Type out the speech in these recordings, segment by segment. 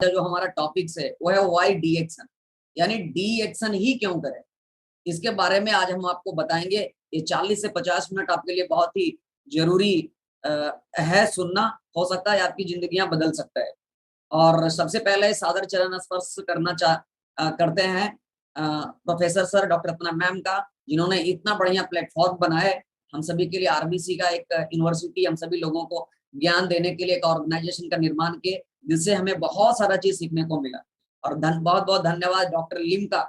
जो हमारा टॉपिक्स है वो है वाई डी एक्शन, यानी डी एक्शन ही क्यों करें। इसके बारे में आज हम आपको बताएंगे। ये 40 से 50 मिनट आपके लिए बहुत ही जरूरी है सुनना। हो सकता है आपकी जिंदगियां बदल सकता है। और सबसे पहले सादर चरण स्पर्श करते हैं professor sir doctor Ratna ma'am का, जिन्होंने इतना बढ़िया प्लेटफॉर्म बनाया है हम सभी के लिए। आरबीसी का एक यूनिवर्सिटी हम सभी लोगों को ज्ञान देने के लिए एक ऑर्गेनाइजेशन का निर्माण किए, जिससे हमें बहुत सारा चीज सीखने को मिला। और बहुत बहुत धन्यवाद डॉक्टर लिम का,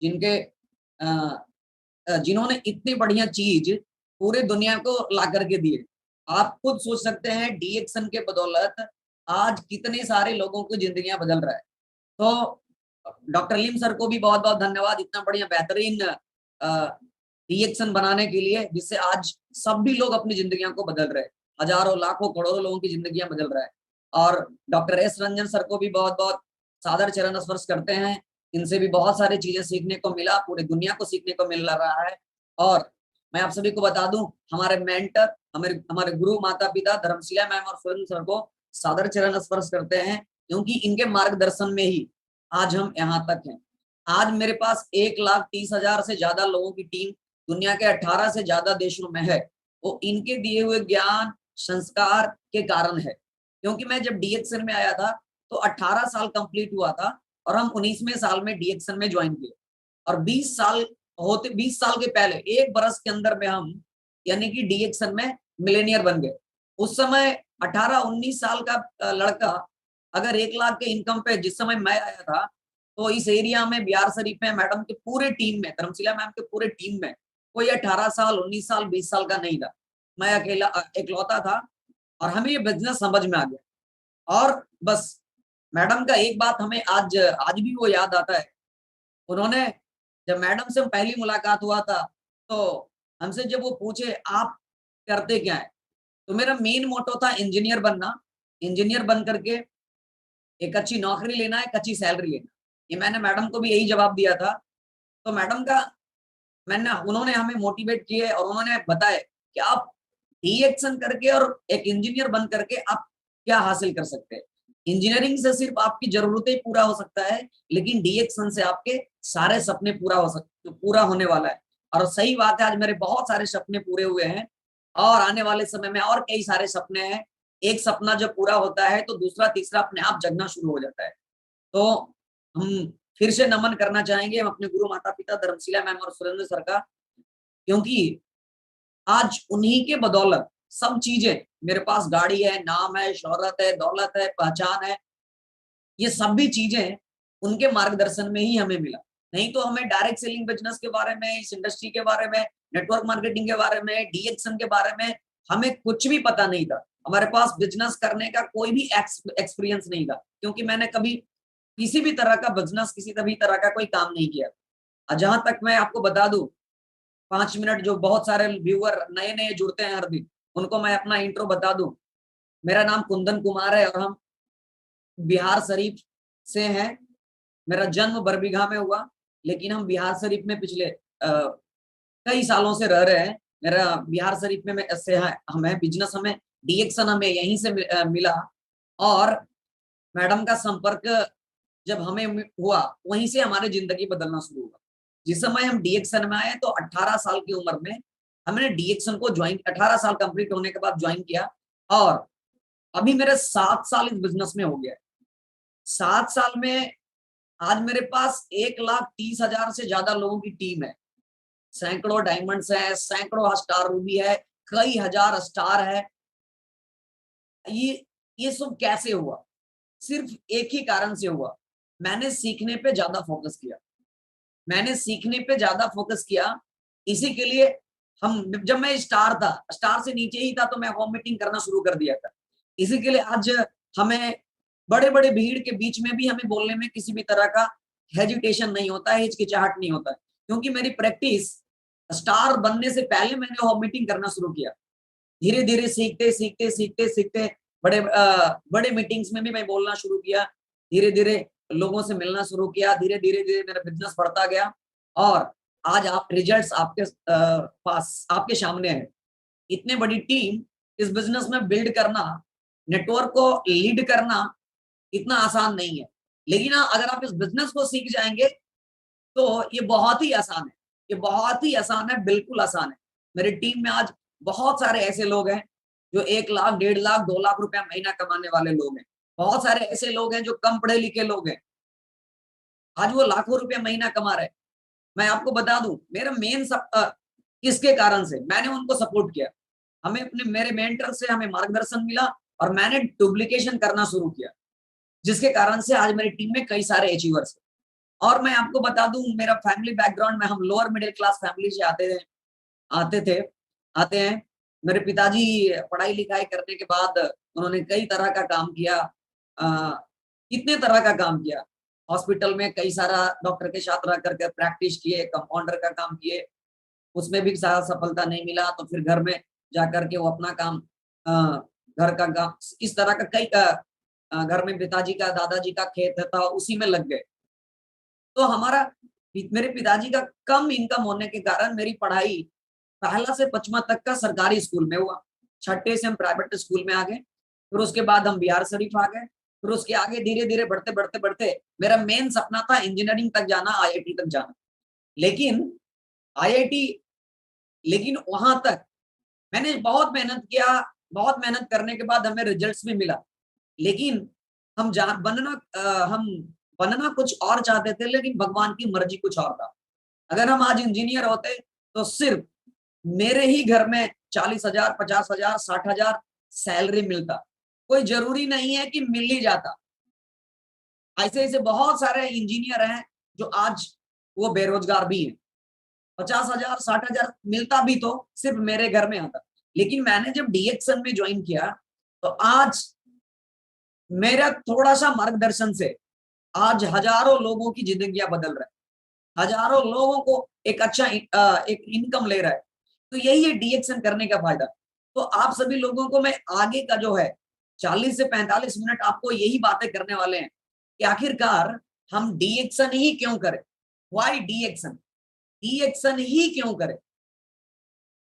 जिनके जिन्होंने इतनी बढ़िया चीज पूरे दुनिया को ला करके दिए। आप खुद सोच सकते हैं डी एक्शन के बदौलत आज कितने सारे लोगों की जिंदगियां बदल रहा है। तो डॉक्टर लिम सर को भी बहुत बहुत धन्यवाद इतना बढ़िया बेहतरीन रिएक्शन बनाने के लिए, जिससे आज सभी लोग अपनी जिंदगियों को बदल रहे हैं। हजारों लाखों करोड़ों लोगों की जिंदगियां बदल रहा है। और डॉक्टर एस रंजन सर को भी बहुत बहुत सादर चरण स्पर्श करते हैं। इनसे भी बहुत सारी चीजें सीखने को मिला, पूरी दुनिया को सीखने को मिल रहा है। और मैं आप सभी को बता दूं, हमारे मेंटर, हमारे गुरु माता पिता धर्मशिला मैम और सुरेंद्र सर को सादर चरण स्पर्श करते हैं, क्योंकि इनके मार्गदर्शन में ही आज हम यहाँ तक हैं। आज मेरे पास 1,30,000 से ज्यादा लोगों की टीम दुनिया के 18 से ज्यादा देशों में है। वो इनके दिए हुए ज्ञान संस्कार के कारण है। क्योंकि मैं जब डीएक्शन में आया था तो 18 साल कंप्लीट हुआ था और हम 19वें साल में डीएक्शन में ज्वाइन किए। और 20 साल के पहले 1 बरस के अंदर में हम यानी कि डीएक्शन में मिलेनियर बन गए। उस समय 18-19 साल का लड़का अगर 1 लाख के इनकम पे जिस समय मैं आया था, तो इस एरिया में बिहार शरीफ में मैडम के पूरे टीम में, धर्मशिला मैम के पूरे टीम में कोई 18 साल 19 साल 20 साल का नहीं था। मैं अकेला इकलौता था और हमें ये बिजनेस समझ में आ गया। और बस मैडम का एक बात हमें आज आज भी वो याद आता है। उन्होंने जब मैडम से पहली मुलाकात हुआ था तो हमसे जब वो पूछे आप करते क्या है, तो मेरा मेन मोटो था इंजीनियर बनना। इंजीनियर बन करके एक अच्छी नौकरी लेना है, एक अच्छी सैलरी लेना। ये मैंने मैडम को भी यही जवाब दिया था। तो मैडम का उन्होंने हमें मोटिवेट किए और उन्होंने बताया कि आप डीएक्शन करके और एक इंजीनियर बन करके आप क्या हासिल कर सकते हैं। इंजीनियरिंग से सिर्फ आपकी जरूरतें पूरा हो सकता है, लेकिन डीएक्शन से आपके सारे सपने पूरा होने वाला है। और सही बात है, आज मेरे बहुत सारे सपने पूरे हुए हैं और आने वाले समय में और कई सारे सपने हैं। एक सपना जब पूरा होता है तो दूसरा तीसरा अपने आप जगना शुरू हो जाता है। तो हम फिर से नमन करना चाहेंगे हम अपने गुरु माता पिता धर्मशिला मैम और सुरेंद्र सर का, क्योंकि आज उन्हीं के बदौलत सब चीजें, मेरे पास गाड़ी है, नाम है, शोहरत है, दौलत है, पहचान है, ये सभी चीजें उनके मार्गदर्शन में ही हमें मिला। नहीं तो हमें डायरेक्ट सेलिंग बिजनेस के बारे में, इस इंडस्ट्री के बारे में, नेटवर्क मार्केटिंग के बारे में, डीएक्शन के बारे में हमें कुछ भी पता नहीं था। हमारे पास बिजनेस करने का कोई भी एक्सपीरियंस नहीं था, क्योंकि मैंने कभी किसी भी तरह का बिजनेस, किसी भी तरह का कोई काम नहीं किया। जहां तक मैं आपको बता दूं, 5 मिनट जो बहुत सारे व्यूअर नए नए जुड़ते हैं हर दिन, उनको मैं अपना इंट्रो बता दूं। मेरा नाम कुंदन कुमार है और हम बिहार शरीफ से हैं। मेरा जन्म बरबीघा में हुआ, लेकिन हम बिहार शरीफ में पिछले कई सालों से रह रहे हैं। मेरा बिहार शरीफ में से है, हमें बिजनेस, हमें डीएक्शन हमें यहीं से मिला। और मैडम का संपर्क जब हमें हुआ, वहीं से हमारी जिंदगी बदलना शुरू हुआ। जिस समय हम डीएक्शन में आए तो 18 साल की उम्र में हमने डीएक्शन को ज्वाइन, 18 साल कंप्लीट होने के बाद ज्वाइन किया। और अभी मेरे 7 साल इस बिजनेस में हो गया। 7 साल में आज मेरे पास 1,30,000 से ज्यादा लोगों की टीम है। सैकड़ों डायमंड्स है, सैकड़ों स्टार रूबी है, कई हजार स्टार है। ये सब कैसे हुआ? सिर्फ एक ही कारण से हुआ, मैंने सीखने पे ज्यादा फोकस किया। मैंने सीखने पे ज्यादा फोकस किया। इसी के लिए हम, जब मैं स्टार था, स्टार से नीचे ही था, तो मैं होम मीटिंग करना शुरू कर दिया था। इसी के लिए आज हमें बड़े बड़े भीड़ के बीच में भी हमें बोलने में किसी भी तरह का हेजिटेशन नहीं होता है, हिचकिचाहट नहीं होता है, क्योंकि मेरी प्रैक्टिस स्टार बनने से पहले मैंने होम मीटिंग करना शुरू किया। धीरे धीरे सीखते सीखते सीखते सीखते बड़े मीटिंग्स में भी मैं बोलना शुरू किया। धीरे धीरे लोगों से मिलना शुरू किया। धीरे धीरे धीरे मेरा बिजनेस बढ़ता गया और आज आप रिजल्ट्स आपके पास, आपके सामने है। इतने बड़ी टीम इस बिजनेस में बिल्ड करना, नेटवर्क को लीड करना, इतना आसान नहीं है। लेकिन हाँ, अगर आप इस बिजनेस को सीख जाएंगे तो ये बहुत ही आसान है, ये बहुत ही आसान है, बिल्कुल आसान है। मेरी टीम में आज बहुत सारे ऐसे लोग हैं जो 1 लाख, 1.5 लाख, 2 लाख रुपया महीना कमाने वाले लोग हैं। बहुत सारे ऐसे लोग हैं जो कम पढ़े लिखे लोग हैं, आज वो लाखों रुपया महीना कमा रहे हैं। मैं आपको बता दूं, मेरा मेन किसके कारण से मैंने उनको सपोर्ट किया, हमें अपने मेरे मेंटर से हमें मार्गदर्शन मिला और मैंने डुप्लीकेशन करना शुरू किया, जिसके कारण से आज मेरी टीम में कई सारे अचीवर्स हैं। और मैं आपको बता दूं, मेरा फैमिली बैकग्राउंड में, हम लोअर मिडिल क्लास फैमिली से आते थे आते हैं। मेरे पिताजी पढ़ाई लिखाई करने के बाद उन्होंने कई तरह का काम किया, कितने तरह का काम किया, हॉस्पिटल में कई सारा डॉक्टर के साथ रह करके प्रैक्टिस किए, कंपाउंडर का काम किए, उसमें भी सारा सफलता नहीं मिला तो फिर घर में जाकर के वो अपना काम, घर का काम, इस तरह का कई घर में पिताजी का, दादाजी का खेत था, उसी में लग गए। तो मेरे पिताजी का कम इनकम होने के कारण मेरी पढ़ाई पहला से 5वां तक का सरकारी स्कूल में हुआ, 6ठे से हम प्राइवेट स्कूल में आ गए, फिर उसके बाद हम बिहार शरीफ आ गए, फिर उसके आगे धीरे धीरे बढ़ते बढ़ते बढ़ते मेरा मेन सपना था इंजीनियरिंग तक जाना, आईआईटी तक जाना। लेकिन आईआईटी, लेकिन वहां तक मैंने बहुत मेहनत किया, बहुत मेहनत करने के बाद हमें रिजल्ट्स भी मिला, लेकिन हम हम बनना कुछ और चाहते थे, लेकिन भगवान की मर्जी कुछ और था। अगर हम आज इंजीनियर होते तो सिर्फ मेरे ही घर में 40,000, 50,000, 60,000 सैलरी मिलता, कोई जरूरी नहीं है कि मिल ही जाता। ऐसे ऐसे बहुत सारे इंजीनियर हैं जो आज वो बेरोजगार भी हैं। 50,000, 60,000 मिलता भी तो सिर्फ मेरे घर में आता। लेकिन मैंने जब डीएक्सन में ज्वाइन किया तो आज मेरा थोड़ा सा मार्गदर्शन से आज हजारों लोगों की जिंदगियां बदल रहा है, हजारों लोगों को एक अच्छा एक इनकम ले रहा है। तो यही है डीएक्सन करने का फायदा। तो आप सभी लोगों को मैं आगे का जो है 40 से 45 मिनट आपको यही बातें करने वाले हैं कि आखिरकार हम डीएक्सन ही क्यों करें, वाई डीएक्सन, डीएक्सन ही क्यों करें।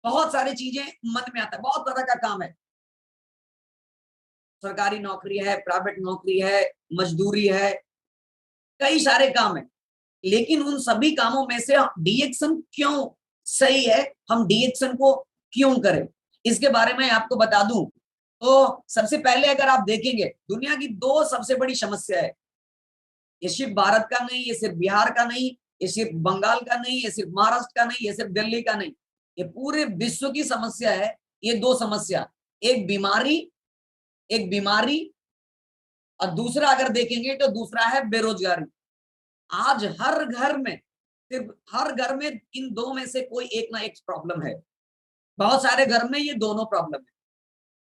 बहुत सारी चीजें मन में आता है, बहुत तरह का काम है, सरकारी नौकरी है, प्राइवेट नौकरी है, मजदूरी है, कई सारे काम है। लेकिन उन सभी कामों में से डीएक्सन क्यों सही है, हम डीएक्सन को क्यों करें, इसके बारे में आपको बता दूं। तो सबसे पहले अगर आप देखेंगे, दुनिया की 2 सबसे बड़ी समस्या है, ये सिर्फ भारत का नहीं, ये सिर्फ बिहार का नहीं, ये सिर्फ बंगाल का नहीं, ये सिर्फ महाराष्ट्र का नहीं, ये सिर्फ दिल्ली का नहीं, ये पूरे विश्व की समस्या है। ये 2 समस्या, एक बीमारी, एक बीमारी, और दूसरा अगर देखेंगे तो दूसरा है बेरोजगारी। आज हर घर में, सिर्फ हर घर में इन 2 में से कोई एक ना एक प्रॉब्लम है। बहुत सारे घर में ये दोनों प्रॉब्लम है,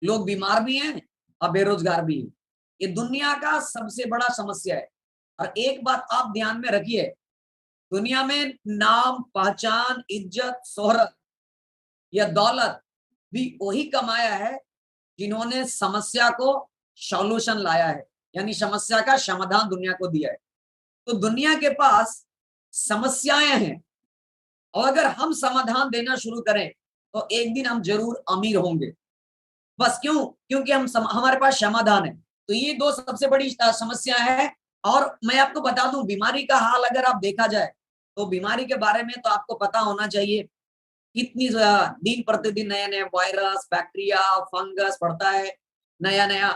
लोग बीमार भी हैं और बेरोजगार भी हैं। ये दुनिया का सबसे बड़ा समस्या है। और एक बात आप ध्यान में रखिए, दुनिया में नाम, पहचान, इज्जत, शोहरत या दौलत भी वही कमाया है जिन्होंने समस्या को सॉल्यूशन लाया है, यानी समस्या का समाधान दुनिया को दिया है। तो दुनिया के पास समस्याएं हैं, और अगर हम समाधान देना शुरू करें तो एक दिन हम जरूर अमीर होंगे। बस क्यों? क्योंकि हमारे पास समाधान है। तो ये 2 सबसे बड़ी समस्या है। और मैं आपको बता दूं, बीमारी का हाल अगर आप देखा जाए तो बीमारी के बारे में तो आपको पता होना चाहिए, कितनी दिन प्रतिदिन नए नए वायरस, बैक्टीरिया, फंगस बढ़ता है, नया नया,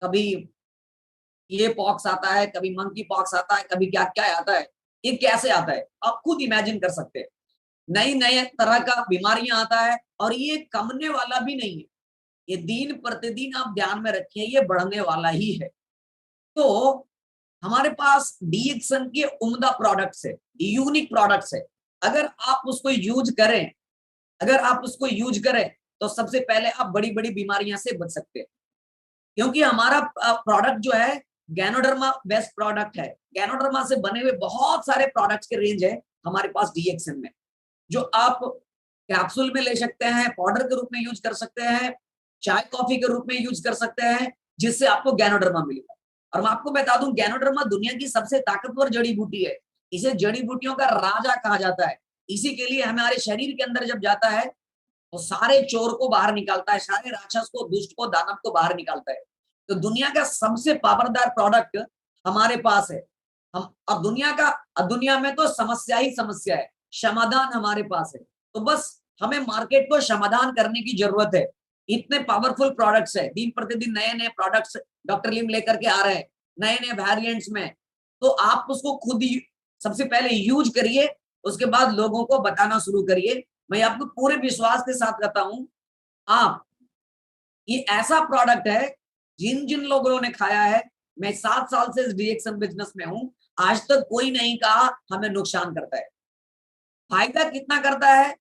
कभी ये पॉक्स आता है, कभी मंकी पॉक्स आता है, कभी क्या क्या आता है। ये कैसे आता है आप खुद इमेजिन कर सकते हैं। नई नए तरह का बीमारियां आता है, और ये कमने वाला भी नहीं है, ये दिन प्रतिदिन आप ध्यान में रखिए, ये बढ़ने वाला ही है। तो हमारे पास डीएक्सन के उम्दा प्रोडक्ट्स है, यूनिक प्रोडक्ट्स है। अगर आप उसको यूज करें, अगर आप उसको यूज करें तो सबसे पहले आप बड़ी बड़ी बीमारियां से बच सकते हैं। क्योंकि हमारा प्रोडक्ट जो है गैनोडर्मा बेस्ट प्रोडक्ट है। गैनोडर्मा से बने हुए बहुत सारे प्रोडक्ट्स के रेंज है हमारे पास डीएक्सन में, जो आप कैप्सूल में ले सकते हैं, पाउडर के रूप में यूज कर सकते हैं, चाय कॉफी के रूप में यूज कर सकते हैं, जिससे आपको गैनोडर्मा मिलेगा। और मैं आपको बता दूं, गैनोडर्मा दुनिया की सबसे ताकतवर जड़ी बूटी है, इसे जड़ी बूटियों का राजा कहा जाता है। इसी के लिए हमारे शरीर के अंदर जब जाता है तो सारे चोर को बाहर निकालता है, सारे राक्षस को, दुष्ट को, दानव को बाहर निकालता है। तो दुनिया का सबसे पावरदार प्रोडक्ट हमारे पास है। हम अब दुनिया में तो समस्या ही समस्या है, समाधान हमारे पास है। तो बस हमें मार्केट को समाधान करने की जरूरत है। इतने पावरफुल प्रोडक्ट्स है, दिन प्रतिदिन नए नए प्रोडक्ट्स डॉक्टर लिम लेकर के आ रहे हैं, नए नए वेरिएंट्स में। तो आप उसको खुद ही सबसे पहले यूज करिए, उसके बाद लोगों को बताना शुरू करिए। मैं आपको पूरे विश्वास के साथ कहता हूं, आप ये ऐसा प्रोडक्ट है, जिन जिन लोगों ने खाया है, मैं 7 साल से इस डीएक्सन बिजनेस में हूं, आज तक कोई नहीं कहा हमें नुकसान करता है। फायदा कितना करता है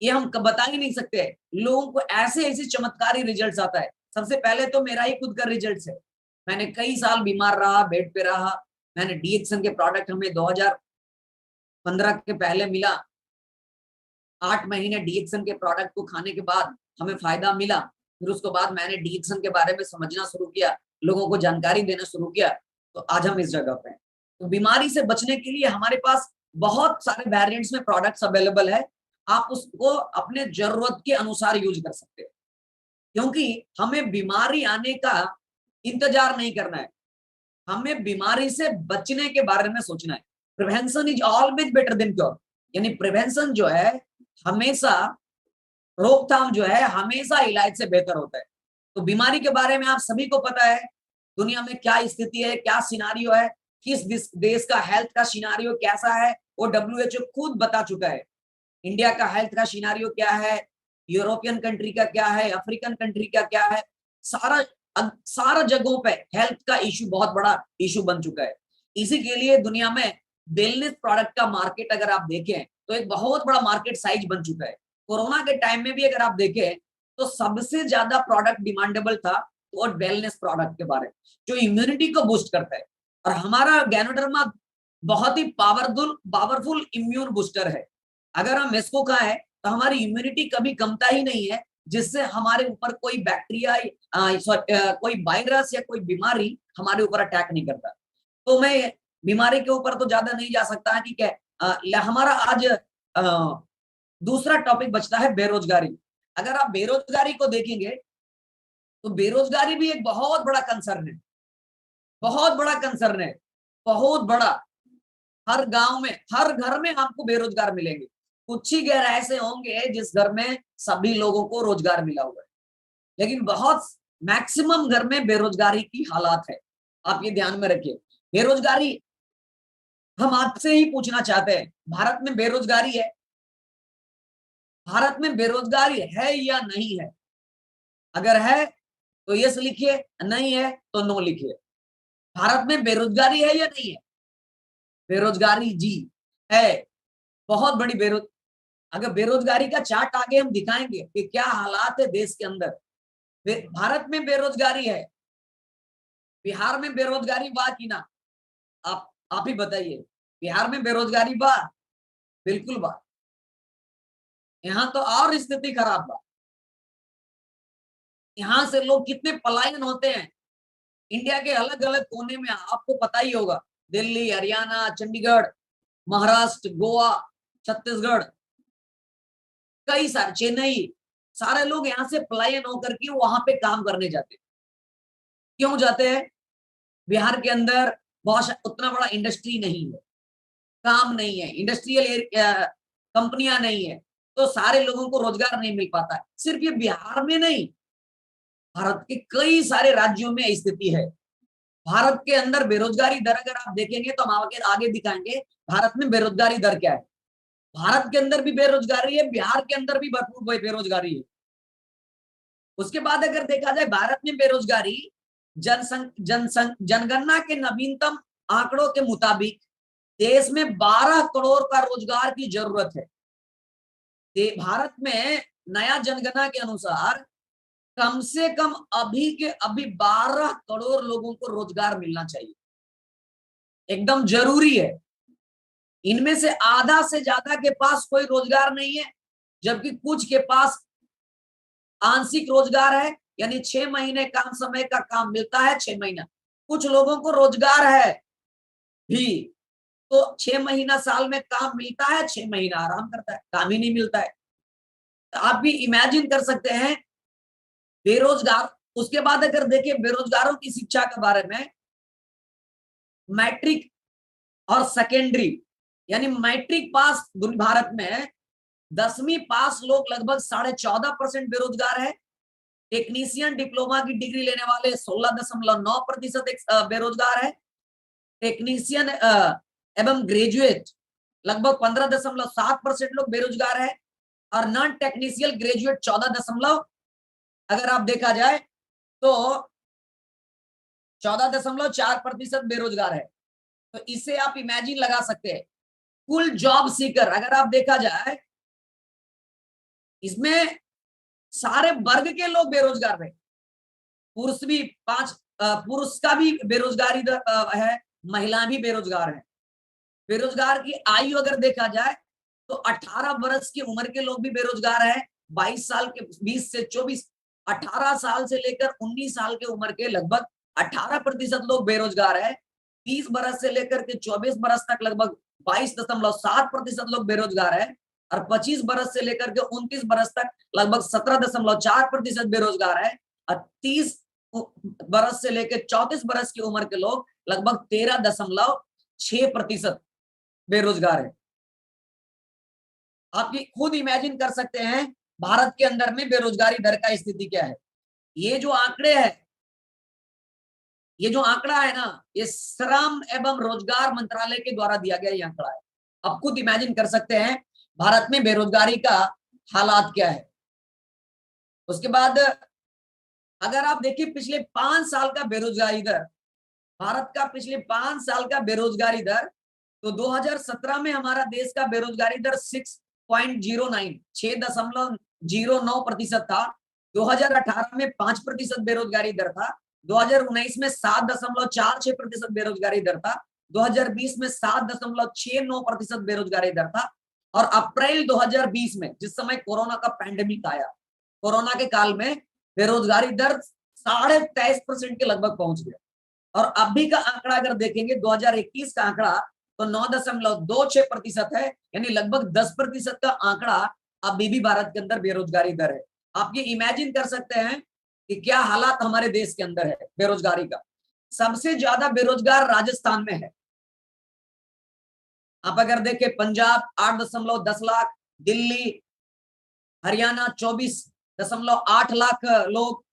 ये हम बता ही नहीं सकते। लोगों को ऐसे ऐसे चमत्कारी रिजल्ट्स आता है। सबसे पहले तो मेरा ही खुद का रिजल्ट है। मैंने कई साल बीमार रहा, बेड पे रहा। मैंने डीएक्सन के प्रोडक्ट हमें 2015 के पहले मिला। 8 महीने डीएक्सन के प्रोडक्ट को खाने के बाद हमें फायदा मिला। फिर उसके बाद मैंने डीएक्सन के बारे में समझना शुरू किया, लोगों को जानकारी देना शुरू किया, तो आज हम इस जगह पे हैं। तो बीमारी से बचने के लिए हमारे पास बहुत सारे वेरिएंट्स में प्रोडक्ट्स अवेलेबल है। आप उसको अपने जरूरत के अनुसार यूज कर सकते हैं, क्योंकि हमें बीमारी आने का इंतजार नहीं करना है, हमें बीमारी से बचने के बारे में सोचना है। Prevention is always better than cure, यानी प्रिवेंशन जो है हमेशा, रोकथाम जो है हमेशा इलाज से बेहतर होता है। तो बीमारी के बारे में आप सभी को पता है, दुनिया में क्या स्थिति है, क्या सिनारियो है, किस देश का हेल्थ का सिनारियो कैसा है, वो WHO खुद बता चुका है। इंडिया का हेल्थ का सिनारियो क्या है, यूरोपियन कंट्री का क्या है, अफ्रीकन कंट्री का क्या है, सारा जगहों पे हेल्थ का इशू बहुत बड़ा इशू बन चुका है। इसी के लिए दुनिया में वेलनेस प्रोडक्ट का मार्केट अगर आप देखें तो एक बहुत बड़ा मार्केट साइज बन चुका है। कोरोना के टाइम में भी अगर आप देखें तो सबसे ज्यादा प्रोडक्ट डिमांडेबल था तो वेलनेस प्रोडक्ट के बारे में, जो इम्यूनिटी को बूस्ट करता है। और हमारा गैनोडर्मा बहुत ही पावरफुल इम्यून बूस्टर है। अगर हम इसको खाएं तो हमारी इम्यूनिटी कभी कमता ही नहीं है, जिससे हमारे ऊपर कोई बैक्टीरिया, कोई वायरस या कोई बीमारी हमारे ऊपर अटैक नहीं करता। तो मैं बीमारी के ऊपर तो ज्यादा नहीं जा सकता, ठीक है। हमारा आज दूसरा टॉपिक बचता है बेरोजगारी। अगर आप बेरोजगारी को देखेंगे तो बेरोजगारी भी एक बहुत बड़ा कंसर्न है, बहुत बड़ा कंसर्न है, बहुत बड़ा। हर गांव में, हर घर में आपको बेरोजगार मिलेंगे। कुछ ही घर ऐसे होंगे जिस घर में सभी लोगों को रोजगार मिला हुआ है, लेकिन बहुत मैक्सिमम घर में बेरोजगारी की हालात है। आप ये ध्यान में रखिए। बेरोजगारी, हम आपसे ही पूछना चाहते हैं, भारत में बेरोजगारी है? भारत में बेरोजगारी है या नहीं है? अगर है तो यस लिखिए, नहीं है तो नो लिखिए। भारत में बेरोजगारी है या नहीं है? बेरोजगारी जी है, बहुत बड़ी अगर बेरोजगारी का चार्ट आगे हम दिखाएंगे कि क्या हालात है देश के अंदर। भारत में बेरोजगारी है, बिहार में बेरोजगारी बा कि ना? आप ही बताइए, बिहार में बेरोजगारी बा? बिल्कुल बा। यहाँ तो और स्थिति खराब बा। यहाँ से लोग कितने पलायन होते हैं इंडिया के अलग अलग कोने में, आपको पता ही होगा। दिल्ली, हरियाणा, चंडीगढ़, महाराष्ट्र, गोवा, छत्तीसगढ़, कई सारे, चेन्नई, सारे लोग यहाँ से पलायन होकर के वहां पे काम करने जाते हैं। क्यों जाते हैं? बिहार के अंदर बहुत उतना बड़ा इंडस्ट्री नहीं है, काम नहीं है, इंडस्ट्रियल कंपनियां नहीं है, तो सारे लोगों को रोजगार नहीं मिल पाता है। सिर्फ ये बिहार में नहीं, भारत के कई सारे राज्यों में स्थिति है। भारत के अंदर बेरोजगारी दर अगर आप देखेंगे तो हम आगे दिखाएंगे भारत में बेरोजगारी दर क्या है। भारत के अंदर भी बेरोजगारी है, बिहार के अंदर भी भरपूर बेरोजगारी है। उसके बाद अगर देखा जाए भारत में बेरोजगारी, जनगणना के नवीनतम आंकड़ों के मुताबिक देश में 12 करोड़ का रोजगार की जरूरत है। भारत में नया जनगणना के अनुसार कम से कम अभी के अभी 12 करोड़ लोगों को रोजगार मिलना चाहिए, एकदम जरूरी है। इनमें से आधा से ज्यादा के पास कोई रोजगार नहीं है, जबकि कुछ के पास आंशिक रोजगार है, यानी 6 महीने काम समय का काम मिलता है, 6 महीना। कुछ लोगों को रोजगार है भी, तो 6 महीना साल में काम मिलता है, 6 महीना आराम करता है, काम ही नहीं मिलता है। तो आप भी इमेजिन कर सकते हैं बेरोजगार उसके बाद अगर देखिए बेरोजगारों की शिक्षा के बारे में, मैट्रिक और सेकेंडरी यानी मैट्रिक पास भारत में 10वीं पास लोग लगभग 14.5% बेरोजगार है। टेक्नीशियन डिप्लोमा की डिग्री लेने वाले 16.9% बेरोजगार है। टेक्नीशियन एवं ग्रेजुएट लगभग 15.7% लोग बेरोजगार है। और नॉन टेक्नीशियल ग्रेजुएट 14 अगर आप देखा जाए तो 14.4% बेरोजगार है। तो इससे आप इमेजिन लगा सकते हैं कुल जॉब सीकर अगर आप देखा जाए, इसमें सारे वर्ग के लोग बेरोजगार है। पुरुष भी पुरुष का भी बेरोजगारी है, महिला भी बेरोजगार है। बेरोजगार की आयु अगर देखा जाए तो 18 वर्ष की उम्र के लोग भी बेरोजगार है। 22 साल के 20 से 24, 18 साल से लेकर 19 साल के उम्र के लगभग 18% लोग बेरोजगार है। 30 वर्ष से लेकर के 24 वर्ष तक लगभग 22.7% लोग बेरोजगार है। और 25 वर्ष से लेकर के 29 वर्ष तक लगभग 17.4% बेरोजगार है। और 30 वर्ष से लेकर 34 वर्ष की उम्र के लोग लगभग 13.6% बेरोजगार है। आप ये खुद इमेजिन कर सकते हैं भारत के अंदर में बेरोजगारी दर का स्थिति क्या है। ये जो आंकड़े है, ये जो आंकड़ा है ना, ये श्रम एवं रोजगार मंत्रालय के द्वारा दिया गया ये आंकड़ा है। आप खुद इमेजिन कर सकते हैं भारत में बेरोजगारी का हालात क्या है। उसके बाद अगर आप देखिए पिछले 5 साल का बेरोजगारी दर, भारत का पिछले 5 साल का बेरोजगारी दर, तो 2017 में हमारा देश का बेरोजगारी दर 6.09% था। 2018 में 5% बेरोजगारी दर था। 2019 में 7.46% बेरोजगारी दर था। 2020 में 7.69% बेरोजगारी दर था। और अप्रैल 2020 में जिस समय कोरोना का पैंडेमिक आया, कोरोना के काल में बेरोजगारी दर 23.5% के लगभग पहुंच गया। और अभी का आंकड़ा अगर देखेंगे 2021 का आंकड़ा तो 9.26% है, यानी लगभग 10% का आंकड़ा अभी भी भारत के अंदर बेरोजगारी दर है। आप ये इमेजिन कर सकते हैं कि क्या हालात हमारे देश के अंदर है बेरोजगारी का। सबसे ज्यादा बेरोजगार राजस्थान में है। आप अगर देखें पंजाब 8.10 लाख, दिल्ली हरियाणा 24.8 लाख लोग,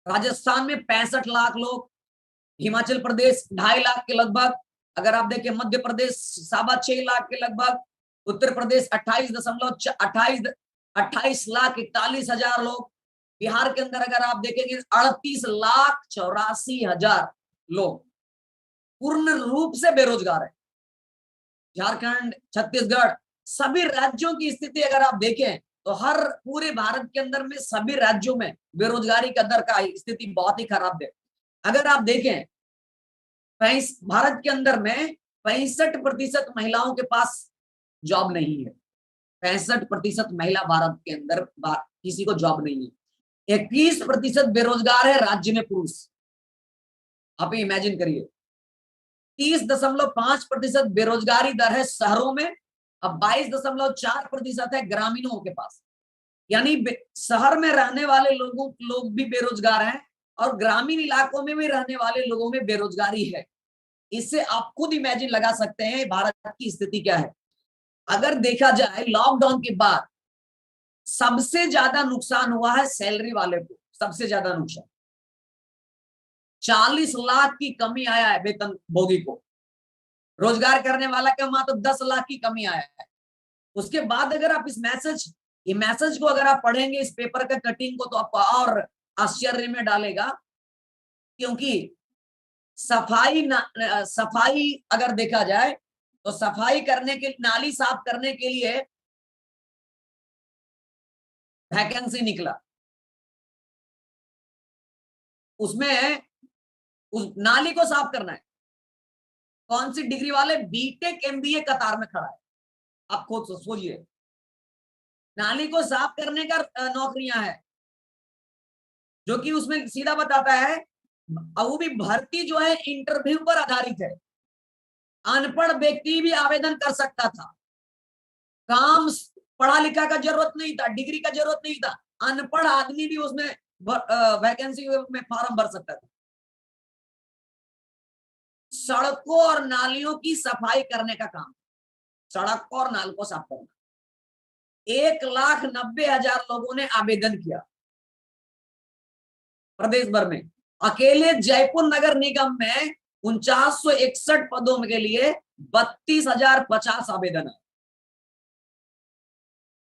राजस्थान में 65 लाख लोग, हिमाचल प्रदेश 2.5 लाख के लगभग, अगर आप देखें मध्य प्रदेश 6.25 लाख के लगभग, उत्तर प्रदेश 28 लाख 41 हजार लोग, बिहार के अंदर अगर आप देखेंगे 38,84,000 लोग पूर्ण रूप से बेरोजगार है। झारखंड, छत्तीसगढ़, सभी राज्यों की स्थिति अगर आप देखें तो हर पूरे भारत के अंदर में सभी राज्यों में बेरोजगारी का दर का स्थिति बहुत ही खराब है। अगर आप देखें भारत के अंदर में 65% महिलाओं के पास जॉब नहीं है। 65% महिला भारत के अंदर किसी को जॉब नहीं है। 21% बेरोजगार है राज्य में पुरुष। आप इमेजिन करिए 30.5% बेरोजगारी दर है शहरों में, अब 22.4% है ग्रामीणों के पास। यानी शहर में रहने वाले लोग भी बेरोजगार हैं और ग्रामीण इलाकों में भी रहने वाले लोगों में बेरोजगारी है। इससे आप खुद इमेजिन लगा सकते हैं भारत की स्थिति क्या है। अगर देखा जाए लॉकडाउन के बाद सबसे ज्यादा नुकसान हुआ है सैलरी वाले को, सबसे ज्यादा नुकसान 40 लाख की कमी आया है वेतन भोगी को। रोजगार करने वाला का मात्र 10 लाख की कमी आया है। उसके बाद अगर आप इस मैसेज को अगर आप पढ़ेंगे, इस पेपर का कटिंग को, तो आपको और आश्चर्य में डालेगा, क्योंकि सफाई अगर देखा जाए तो सफाई करने के, नाली साफ करने के लिए वैकेंसी निकला, उसमें उस नाली को साफ करना है। कौन सी डिग्री वाले? बीटेक एमबीए कतार में खड़ा है। आप खुद सोचिए, नाली को साफ करने का नौकरियां है, जो कि उसमें सीधा बताता है, वो भी भर्ती जो है इंटरव्यू पर आधारित है। अनपढ़ व्यक्ति भी आवेदन कर सकता था। काम पढ़ा लिखा का जरूरत नहीं था, डिग्री का जरूरत नहीं था, अनपढ़ आदमी भी उसमें वैकेंसी में फॉर्म भर सकता था। सड़कों और नालियों की सफाई करने का काम, सड़क और नाल को साफ करना। 1,90,000 लोगों ने आवेदन किया प्रदेश भर में। अकेले जयपुर नगर निगम में 4961 पदों के लिए 32,050 आवेदन है।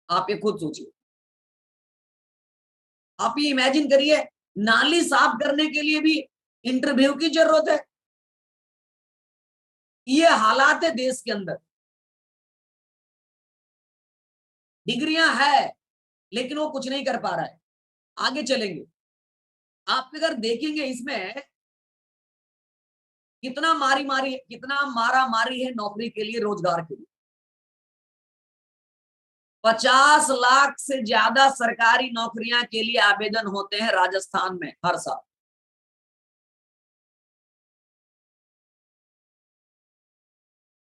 आप ये खुद सोचिए, आप ये इमेजिन करिए, नाली साफ करने के लिए भी इंटरव्यू की जरूरत है। ये हालात है देश के अंदर। डिग्रियां है लेकिन वो कुछ नहीं कर पा रहा है। आगे चलेंगे, आप अगर देखेंगे इसमें कितना मारा मारी है नौकरी के लिए, रोजगार के लिए। 50 लाख से ज्यादा सरकारी नौकरियां के लिए आवेदन होते हैं राजस्थान में हर साल।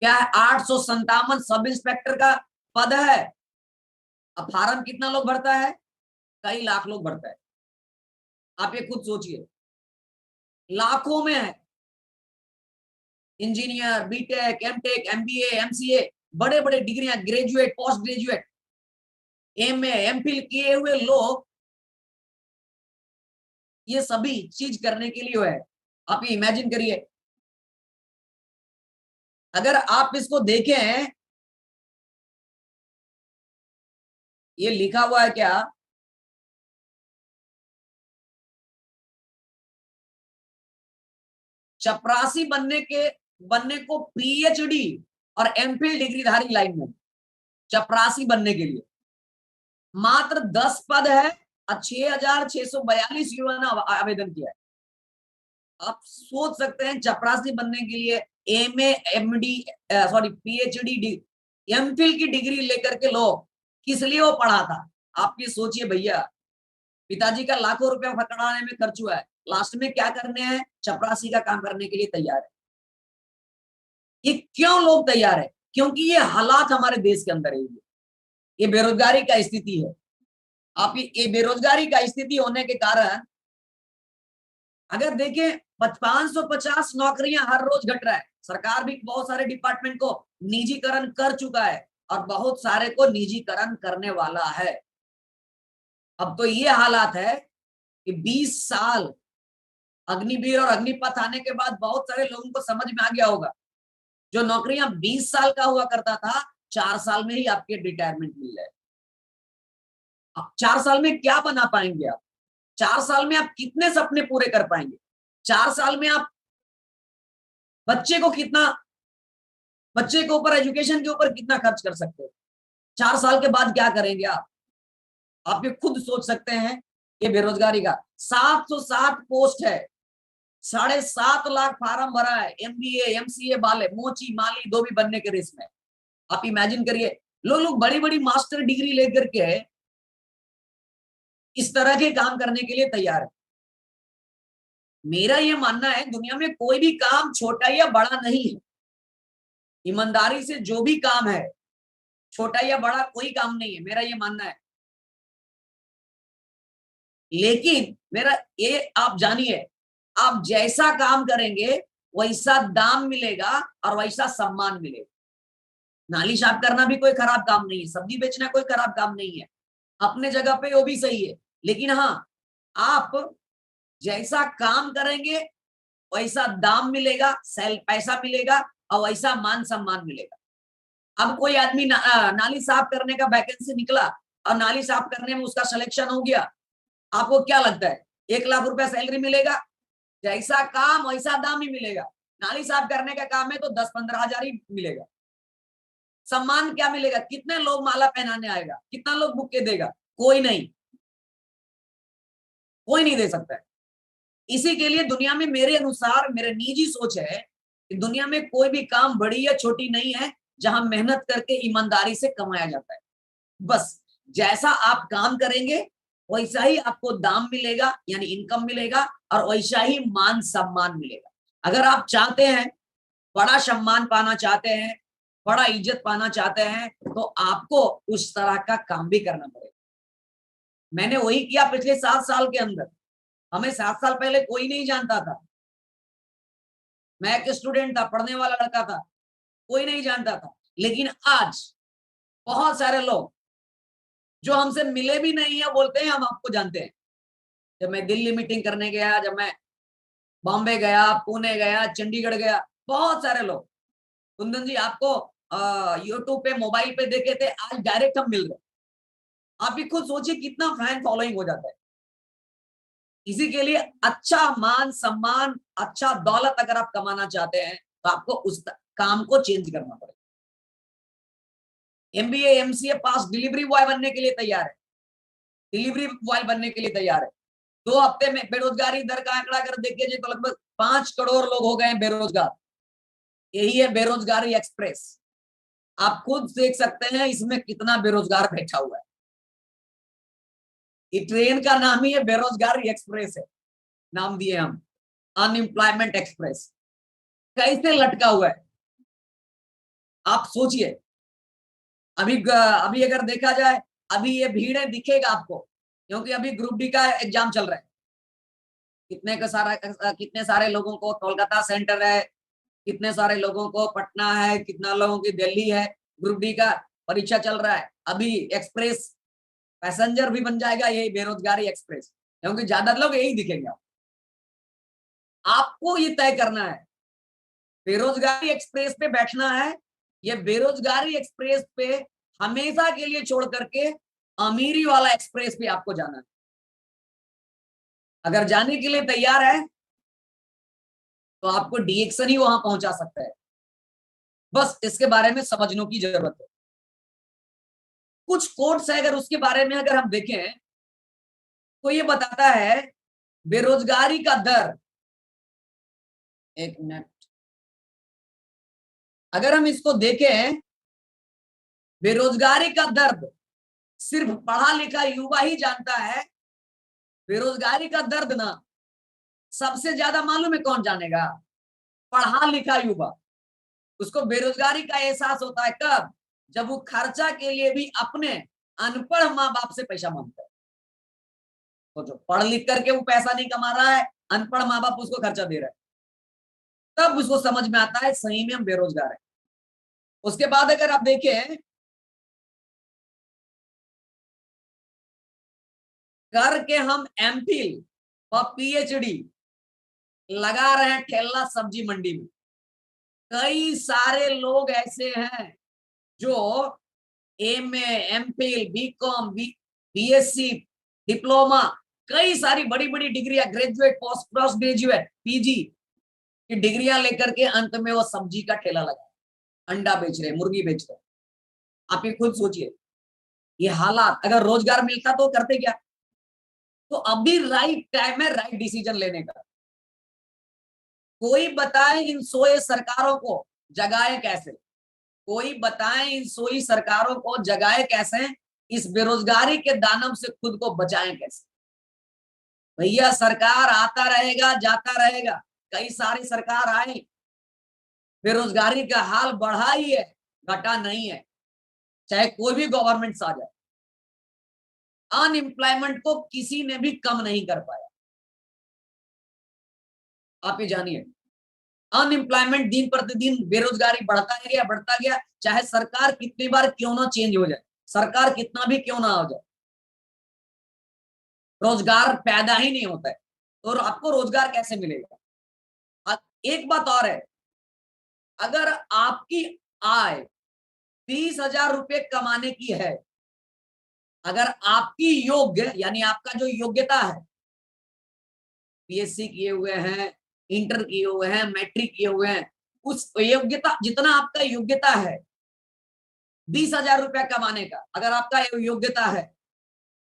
क्या है, 857 सब इंस्पेक्टर का पद है। अब फार्म कितना लोग भरता है, कई लाख लोग भरता है। आप ये खुद सोचिए, लाखों में है। Engineer, BTech, MTech, MBA, MCA, बड़े बड़े डिग्रियां, graduate, post graduate, MA, MPhil किए हुए लोग ये सभी चीज करने के लिए है। आप ये इमेजिन करिए, अगर आप इसको देखें, ये लिखा हुआ है क्या, चपरासी बनने को पीएचडी और एमफिल डिग्रीधारी लाइन में, चपरासी बनने के लिए मात्र 10 पद है और 6,642 युवाओं ने आवेदन किया है। आप सोच सकते हैं, चपरासी बनने के लिए MA, MD, sorry PhD, MPhil की डिग्री लेकर के लोग किस लिए वो पढ़ा था। आप ये सोचिए भैया, पिताजी का लाखों रुपया पकड़ाने में खर्च हुआ है, लास्ट में क्या करने हैं, चपरासी का काम करने के लिए तैयार है। ये क्यों लोग तैयार है, क्योंकि ये हालात हमारे देश के अंदर है। ये बेरोजगारी का स्थिति है। आप ये बेरोजगारी का स्थिति होने के कारण अगर देखें, 550 नौकरियां हर रोज घट रहा है। सरकार भी बहुत सारे डिपार्टमेंट को निजीकरण कर चुका है और बहुत सारे को निजीकरण करने वाला है। अब तो ये हालात है कि 20 साल अग्निवीर और अग्निपथ आने के बाद बहुत सारे लोगों को समझ में आ गया होगा, जो नौकरियां 20 साल का हुआ करता था, 4 साल में ही आपके रिटायरमेंट मिल जाए। अब 4 साल में क्या बना पाएंगे आप, 4 साल में आप कितने सपने पूरे कर पाएंगे, 4 साल में आप बच्चे को कितना, बच्चे के ऊपर, एजुकेशन के ऊपर कितना खर्च कर सकते हो। 4 साल के बाद क्या करेंगे आप ये खुद सोच सकते हैं। ये बेरोजगारी का 707 पोस्ट है, 7.5 लाख फार्म भरा है, एमबीए, एमसीए वाले, मोची माली धोबी बनने के रेस में। आप इमेजिन करिए, लोग बड़ी बड़ी मास्टर डिग्री लेकर के इस तरह के काम करने के लिए तैयार है। मेरा ये मानना है, दुनिया में कोई भी काम छोटा या बड़ा नहीं है। ईमानदारी से जो भी काम है, छोटा या बड़ा कोई काम नहीं है, मेरा ये मानना है। लेकिन मेरा ये आप जानिए, आप जैसा काम करेंगे वैसा दाम मिलेगा और वैसा सम्मान मिलेगा। नाली साफ करना भी कोई खराब काम नहीं है, सब्जी बेचना कोई खराब काम नहीं है, अपने जगह पे वो भी सही है। लेकिन हाँ, आप जैसा काम करेंगे वैसा दाम मिलेगा, पैसा मिलेगा और वैसा मान सम्मान मिलेगा। अब कोई आदमी नाली साफ करने का वैकेंसी निकला और नाली साफ करने में उसका सिलेक्शन हो गया, आपको क्या लगता है 1 लाख रुपया सैलरी मिलेगा? जैसा काम वैसा दाम ही मिलेगा। नाली साफ करने का काम है तो 10-15 हजार ही मिलेगा। सम्मान क्या मिलेगा, कितने लोग माला पहनाने आएगा, कितना लोग बुक्के देगा? कोई नहीं, कोई नहीं दे सकता है। इसी के लिए दुनिया में, मेरे अनुसार, मेरे निजी सोच है कि दुनिया में कोई भी काम बड़ी या छोटी नहीं है जहां मेहनत करके ईमानदारी से कमाया जाता है। बस जैसा आप काम करेंगे वैसा ही आपको दाम मिलेगा, यानी इनकम मिलेगा, और वैसा ही मान सम्मान मिलेगा। अगर आप चाहते हैं, बड़ा सम्मान पाना चाहते हैं, बड़ा इज्जत पाना चाहते हैं, तो आपको उस तरह का काम भी करना पड़ेगा। मैंने वही किया पिछले 7 साल के अंदर। हमें 7 साल पहले कोई नहीं जानता था। मैं एक स्टूडेंट था, पढ़ने वाला लड़का था, कोई नहीं जानता था। लेकिन आज बहुत सारे लोग जो हमसे मिले भी नहीं है बोलते हैं हम आपको जानते हैं। जब मैं दिल्ली मीटिंग करने गया, जब मैं बॉम्बे गया, पुणे गया, चंडीगढ़ गया, बहुत सारे लोग कुंदन जी आपको यूट्यूब पे, मोबाइल पे देखे थे, आज डायरेक्ट हम मिल रहे। आप भी खुद सोचिए कितना फैन फॉलोइंग हो जाता है। इसी के लिए अच्छा मान सम्मान, अच्छा दौलत अगर आप कमाना चाहते हैं तो आपको उस काम को चेंज करना पड़ेगा। एमबीए एमसीए पास डिलीवरी बॉय बनने के लिए तैयार है, डिलीवरी बॉय बनने के लिए तैयार है। 2 हफ्ते में बेरोजगारी दर का आंकड़ा अगर देखिए तो लगभग 5 करोड़ लोग हो गए बेरोजगार। यही है बेरोजगारी एक्सप्रेस। आप खुद देख सकते हैं इसमें कितना बेरोजगार बैठा हुआ है। ये ट्रेन का नाम ही है बेरोजगारी एक्सप्रेस है, नाम दिए हम अनएम्प्लॉयमेंट एक्सप्रेस। कैसे लटका हुआ है आप सोचिए। अभी अगर देखा जाए, अभी ये भीड़ है दिखेगा आपको, क्योंकि अभी ग्रुप डी का एग्जाम चल रहा है। कितने सारे लोगों को कोलकाता सेंटर है, कितने सारे लोगों को पटना है, कितना लोगों की दिल्ली है। ग्रुप डी का परीक्षा चल रहा है। अभी एक्सप्रेस पैसेंजर भी बन जाएगा यही बेरोजगारी एक्सप्रेस, क्योंकि ज्यादा लोग यही दिखेंगे। आपको ये तय करना है बेरोजगारी एक्सप्रेस पे बैठना है, ये बेरोजगारी एक्सप्रेस पे हमेशा के लिए छोड़ करके अमीरी वाला एक्सप्रेस पे आपको जाना है। अगर जाने के लिए तैयार है तो आपको डीएक्शन ही वहां पहुंचा सकता है। बस इसके बारे में समझने की जरूरत है। कुछ कोट्स है, अगर उसके बारे में अगर हम देखें तो ये बताता है बेरोजगारी का दर, एक मिनट, अगर हम इसको देखें, बेरोजगारी का दर्द सिर्फ पढ़ा लिखा युवा ही जानता है। बेरोजगारी का दर्द ना सबसे ज्यादा मालूम है कौन जानेगा? पढ़ा लिखा युवा। उसको बेरोजगारी का एहसास होता है कब? जब वो खर्चा के लिए भी अपने अनपढ़ माँ बाप से पैसा मांगता है। तो जो पढ़ लिख करके वो पैसा नहीं कमा रहा है, अनपढ़ माँ बाप उसको खर्चा दे रहा है, तब उसको समझ में आता है सही में हम बेरोजगार है। उसके बाद अगर आप देखें, करके हम एमफिल और पीएचडी लगा रहे हैं ठेला सब्जी मंडी में। कई सारे लोग ऐसे हैं जो MA, MPhil, BCom, BSc, diploma, कई सारी बड़ी बड़ी डिग्रियां, ग्रेजुएट, पोस्ट ग्रेजुएट, पीजी की डिग्रियां लेकर के अंत में वो सब्जी का ठेला लगा, अंडा बेच रहे, मुर्गी बेच रहे। आप ये खुद सोचिए, ये हालात अगर रोजगार मिलता तो करते क्या? तो अभी राइट टाइम है राइट डिसीजन लेने का। कोई बताए इन सोए सरकारों को जगाए कैसे? कोई बताए इन सोई सरकारों को जगाए कैसे? इस बेरोजगारी के दानव से खुद को बचाएं कैसे? भैया सरकार आता रहेगा जाता रहेगा, कई सारी सरकार आई, बेरोजगारी का हाल बढ़ा ही है, घटा नहीं है। चाहे कोई भी गवर्नमेंट आ जाए, अनएम्प्लॉयमेंट को किसी ने भी कम नहीं कर पाया। आप ये जानिए, अनएम्प्लॉयमेंट दिन प्रतिदिन बेरोजगारी बढ़ता गया, चाहे सरकार कितनी बार क्यों ना चेंज हो जाए, सरकार कितना भी क्यों ना हो जाए, रोजगार पैदा ही नहीं होता है। तो आपको रोजगार कैसे मिलेगा? एक बात और है, अगर आपकी आय 30,000 रुपये कमाने की है, अगर आपकी योग्य यानी आपका जो योग्यता है, बीएससी किए हुए हैं, इंटर किए हुए हैं, मैट्रिक किए हुए हैं, उस योग्यता जितना आपका योग्यता है 20,000 रुपया कमाने का, अगर आपका योग्यता है,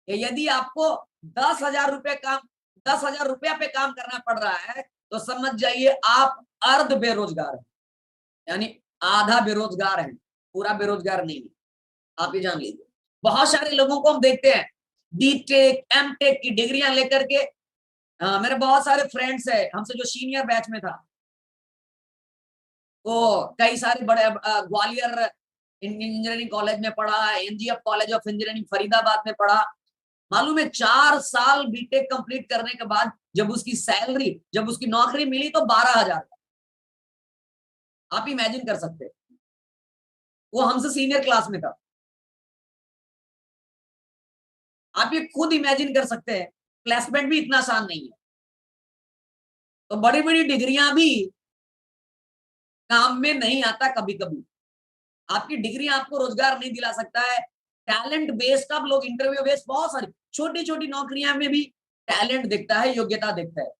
यदि आपको 10,000 रुपये काम 10,000 रुपया पे काम करना पड़ रहा है, तो समझ जाइए आप अर्ध बेरोजगार हैं, यानी आधा बेरोजगार है, पूरा बेरोजगार नहीं है। आप ये जान लीजिए। बहुत सारे लोगों को हम देखते हैं बीटेक, एमटेक की डिग्रियां लेकर के, मेरे बहुत सारे फ्रेंड्स है हमसे जो सीनियर बैच में था, वो कई सारे बड़े ग्वालियर इंजीनियरिंग कॉलेज में पढ़ा, NGF college of engineering Faridabad में पढ़ा, मालूम है 4 साल बीटेक कंप्लीट करने के बाद जब उसकी सैलरी, जब उसकी नौकरी मिली तो 12,000। आप इमेजिन कर सकते हैं, वो हमसे सीनियर क्लास में था। आप ये खुद इमेजिन कर सकते हैं, प्लेसमेंट भी इतना आसान नहीं है। तो बड़ी बड़ी डिग्रियां भी काम में नहीं आता कभी कभी। आपकी डिग्री आपको रोजगार नहीं दिला सकता है। टैलेंट बेस्ड अब लोग इंटरव्यू बेस्ड, बहुत सारी छोटी छोटी नौकरियां में भी टैलेंट दिखता है, योग्यता दिखता है।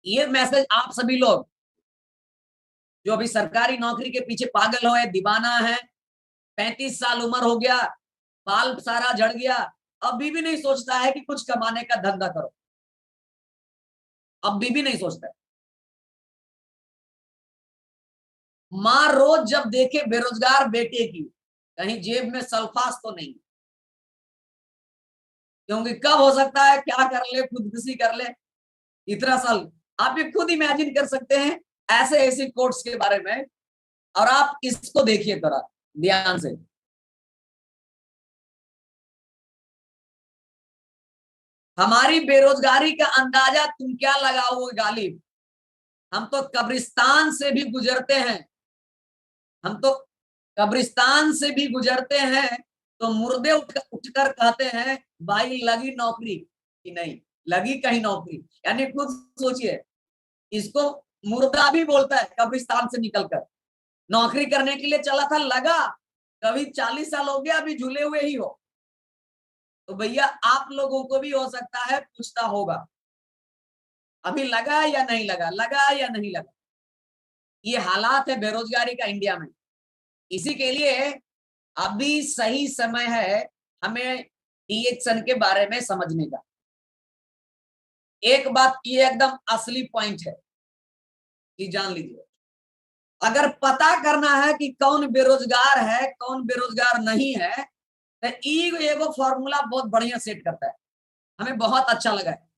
ये मैसेज आप सभी लोग जो अभी सरकारी नौकरी के पीछे पागल हो, दीवाना है, 35 साल उम्र हो गया, बाल सारा झड़ गया, अभी भी नहीं सोचता है कि कुछ कमाने का धंधा करो, अभी भी नहीं सोचता है। मां रोज जब देखे बेरोजगार बेटे की, कहीं जेब में सल्फास तो नहीं, क्योंकि कब हो सकता है क्या कर ले, खुदकुशी कर ले। इतना साल आप ये खुद इमेजिन कर सकते हैं ऐसे ऐसे कोर्स के बारे में। और आप इसको देखिए थोड़ा ध्यान से। हमारी बेरोजगारी का अंदाजा तुम क्या लगाओगे गालिब? हम तो कब्रिस्तान से भी गुजरते हैं, हम तो कब्रिस्तान से भी गुजरते हैं, तो मुर्दे उठकर कहते हैं भाई लगी नौकरी कि नहीं लगी, कहीं नौकरी। यानी खुद सोचिए, इसको मुर्दा भी बोलता है कब्रिस्तान से निकलकर। नौकरी करने के लिए चला था, लगा, कभी 40 साल हो गया, अभी झूले हुए ही हो। तो भैया आप लोगों को भी हो सकता है पूछता होगा अभी लगा या नहीं लगा, लगा या नहीं लगा। ये हालात है बेरोजगारी का इंडिया में। इसी के लिए अभी सही समय है हमें डीएक्शन के बारे में समझने का। एक बात ये एकदम असली पॉइंट है कि जान लीजिए, अगर पता करना है कि कौन बेरोजगार है कौन बेरोजगार नहीं है, तो एगो फॉर्मूला बहुत बढ़िया सेट करता है, हमें बहुत अच्छा लगा है।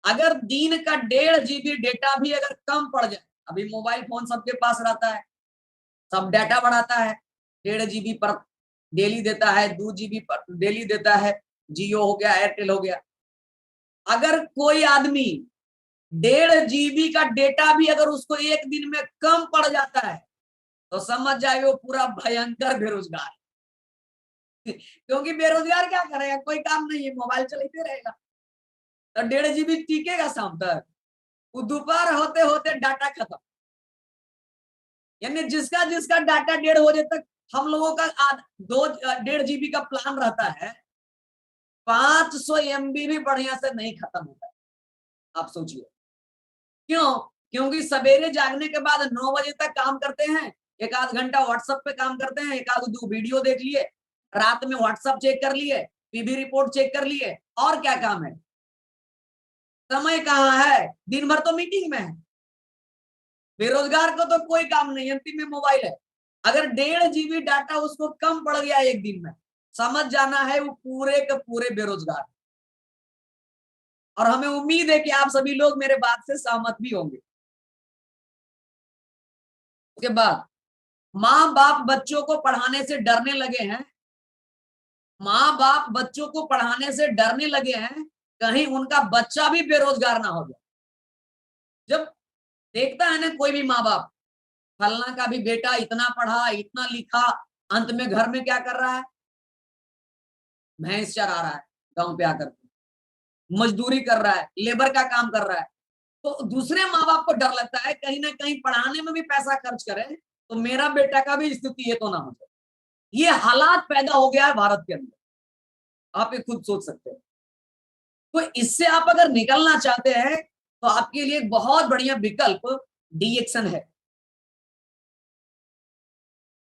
अगर दिन का 1.5 GB डेटा भी अगर कम पड़ जाए, अभी मोबाइल फोन सबके पास रहता है, सब डाटा बढ़ाता है, 1.5 GB पर डेली देता है, 2 GB पर डेली देता है, जियो हो गया, एयरटेल हो गया। अगर कोई आदमी 1.5 GB का डेटा भी अगर उसको एक दिन में कम पड़ जाता है, तो समझ जाए वो पूरा भयंकर बेरोजगार। क्योंकि बेरोजगार क्या करेगा, कोई काम नहीं है, मोबाइल चलाते रहेगा। तो 1.5 GB टिकेगा शाम तक, वो दोपहर होते होते डाटा खत्म। यानी जिसका जिसका डाटा 1.5 बजे तक, हम लोगों का 1.5 GB का प्लान रहता है, 500 MB भी बढ़िया से नहीं खत्म होता है। आप सोचिए क्यों? क्योंकि सवेरे जागने के बाद 9 बजे तक काम करते हैं, एक आध घंटा व्हाट्सएप पे काम करते हैं, एक आध दो वीडियो देख लिए, रात में व्हाट्सएप चेक कर लिए, पीबी रिपोर्ट चेक कर लिए, और क्या काम है? समय कहाँ है, दिन भर तो मीटिंग में है। बेरोजगार को तो कोई काम नहीं, अंतिम में मोबाइल है। अगर 1.5 GB डाटा उसको कम पड़ गया एक दिन में, समझ जाना है वो पूरे के पूरे बेरोजगार। और हमें उम्मीद है कि आप सभी लोग मेरे बात से सहमत भी होंगे। उसके बाद माँ बाप बच्चों को पढ़ाने से डरने लगे हैं, माँ बाप बच्चों को पढ़ाने से डरने लगे हैं, कहीं उनका बच्चा भी बेरोजगार ना हो जाए। जब देखता है ना कोई भी माँ बाप, फलना का भी बेटा इतना पढ़ा इतना लिखा, अंत में घर में क्या कर रहा है, भैंस चरा रहा है, गांव पे आकर मजदूरी कर रहा है, लेबर का काम कर रहा है। तो दूसरे माँ बाप को डर लगता है कहीं ना कहीं पढ़ाने में भी पैसा खर्च करें तो मेरा बेटा का भी स्थिति ये तो ना हो जाए। ये हालात पैदा हो गया है भारत के अंदर, आप ये खुद सोच सकते हैं। तो इससे आप अगर निकलना चाहते हैं तो आपके लिए एक बहुत बढ़िया विकल्प डीएक्शन है।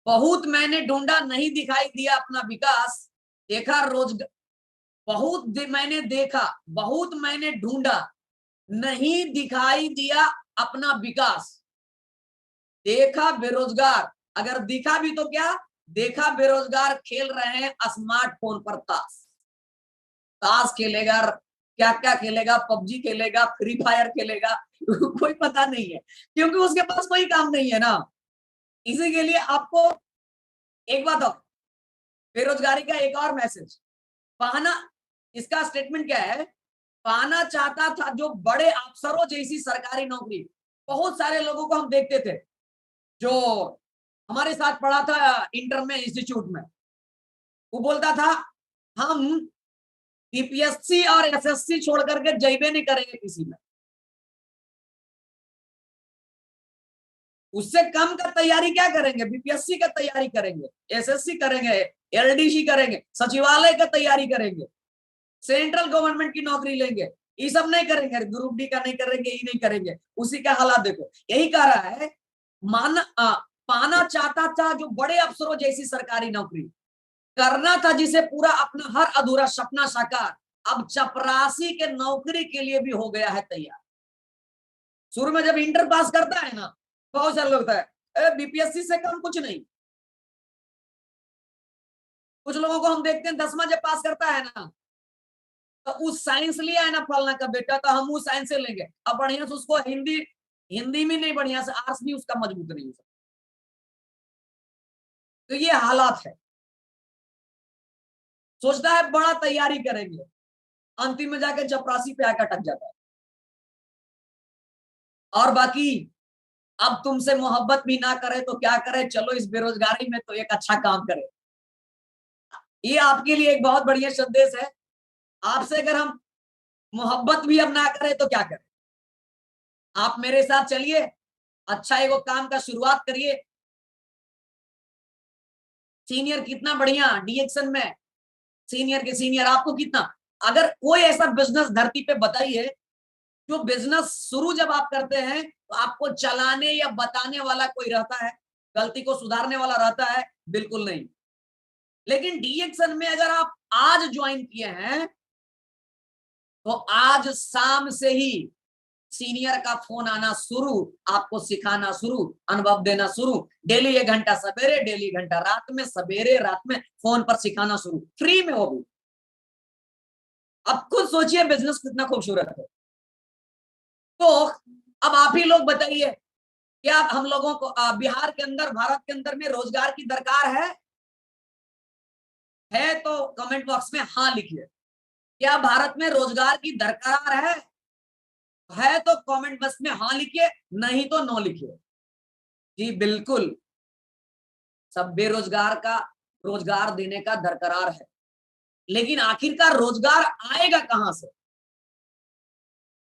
बहुत मैंने ढूंढा नहीं दिखाई दिया अपना विकास, देखा रोज मैंने देखा, बहुत मैंने ढूंढा नहीं दिखाई दिया अपना विकास, देखा बेरोजगार, अगर दिखा भी तो क्या देखा, बेरोजगार खेल रहे हैं स्मार्टफोन पर ताश, ताश खेलेगा, क्या क्या खेलेगा, पबजी खेलेगा, फ्री फायर खेलेगा, कोई पता नहीं है, क्योंकि उसके पास कोई काम नहीं है ना। इसी के लिए आपको एक बात और, बेरोजगारी का एक और मैसेज पाना, इसका स्टेटमेंट क्या है, पाना चाहता था जो बड़े अफसरों जैसी सरकारी नौकरी। बहुत सारे लोगों को हम देखते थे जो हमारे साथ पढ़ा था इंटर में, इंस्टीट्यूट में, वो बोलता था हम बीपीएससी और एसएससी छोड़ करके जइबे नहीं करेंगे किसी में, उससे कम का तैयारी क्या करेंगे, बीपीएससी का तैयारी करेंगे, एसएससी करेंगे, एलडीसी करेंगे, सचिवालय का तैयारी करेंगे, सेंट्रल गवर्नमेंट की नौकरी लेंगे, ये सब नहीं करेंगे, ग्रुप डी का नहीं करेंगे, ये नहीं करेंगे। उसी का हालात देखो, यही कह रहा है पाना चाहता था जो बड़े अफसरों जैसी सरकारी नौकरी, करना था जिसे पूरा अपना हर अधूरा सपना साकार, अब चपरासी के नौकरी के लिए भी हो गया है तैयार। शुरू में जब इंटर पास करता है ना, बहुत सारा लगता है बीपीएससी से कम कुछ नहीं। कुछ लोगों को हम देखते हैं 10वां जब पास करता है ना, तो उस साइंस लिया है ना फलना का बेटा, तो हम उस साइंस से लेंगे, अब बढ़िया से उसको हिंदी, हिंदी में नहीं, बढ़िया से आर्ट्स भी उसका मजबूत नहीं हो सकता। तो ये हालात है, सोचता है बड़ा तैयारी करेंगे, अंतिम में जाकर चपरासी पे आकर अटक जाता है। और बाकी अब तुमसे मोहब्बत भी ना करे तो क्या करे, चलो इस बेरोजगारी में तो एक अच्छा काम करे। ये आपके लिए एक बहुत बढ़िया संदेश है। आपसे अगर हम मोहब्बत भी अब ना करें तो क्या करें, आप मेरे साथ चलिए, अच्छा एगो काम का शुरुआत करिए। सीनियर कितना बढ़िया डीएक्शन में, सीनियर के सीनियर आपको कितना, अगर कोई ऐसा बिजनेस धरती पे बताइए जो बिजनेस शुरू जब आप करते हैं तो आपको चलाने या बताने वाला कोई रहता है, गलती को सुधारने वाला रहता है, बिल्कुल नहीं। लेकिन डीएक्शन में अगर आप आज ज्वाइन किए हैं तो आज शाम से ही सीनियर का फोन आना शुरू, आपको सिखाना शुरू, अनुभव देना शुरू, डेली 1 घंटा सवेरे, डेली 1 घंटा रात में, सवेरे रात में फोन पर सिखाना शुरू, फ्री में वो भी। अब खुद सोचिए बिजनेस कितना खूबसूरत है। तो अब आप ही लोग बताइए, क्या हम लोगों को बिहार के अंदर, भारत के अंदर में रोजगार की दरकार है तो कमेंट बॉक्स में हाँ लिखिए। क्या भारत में रोजगार की दरकार है तो कमेंट बॉक्स में हाँ लिखिए, नहीं तो नो लिखिए। जी बिल्कुल, सब बेरोजगार का रोजगार देने का दरकरार है, लेकिन आखिरकार रोजगार आएगा कहां से,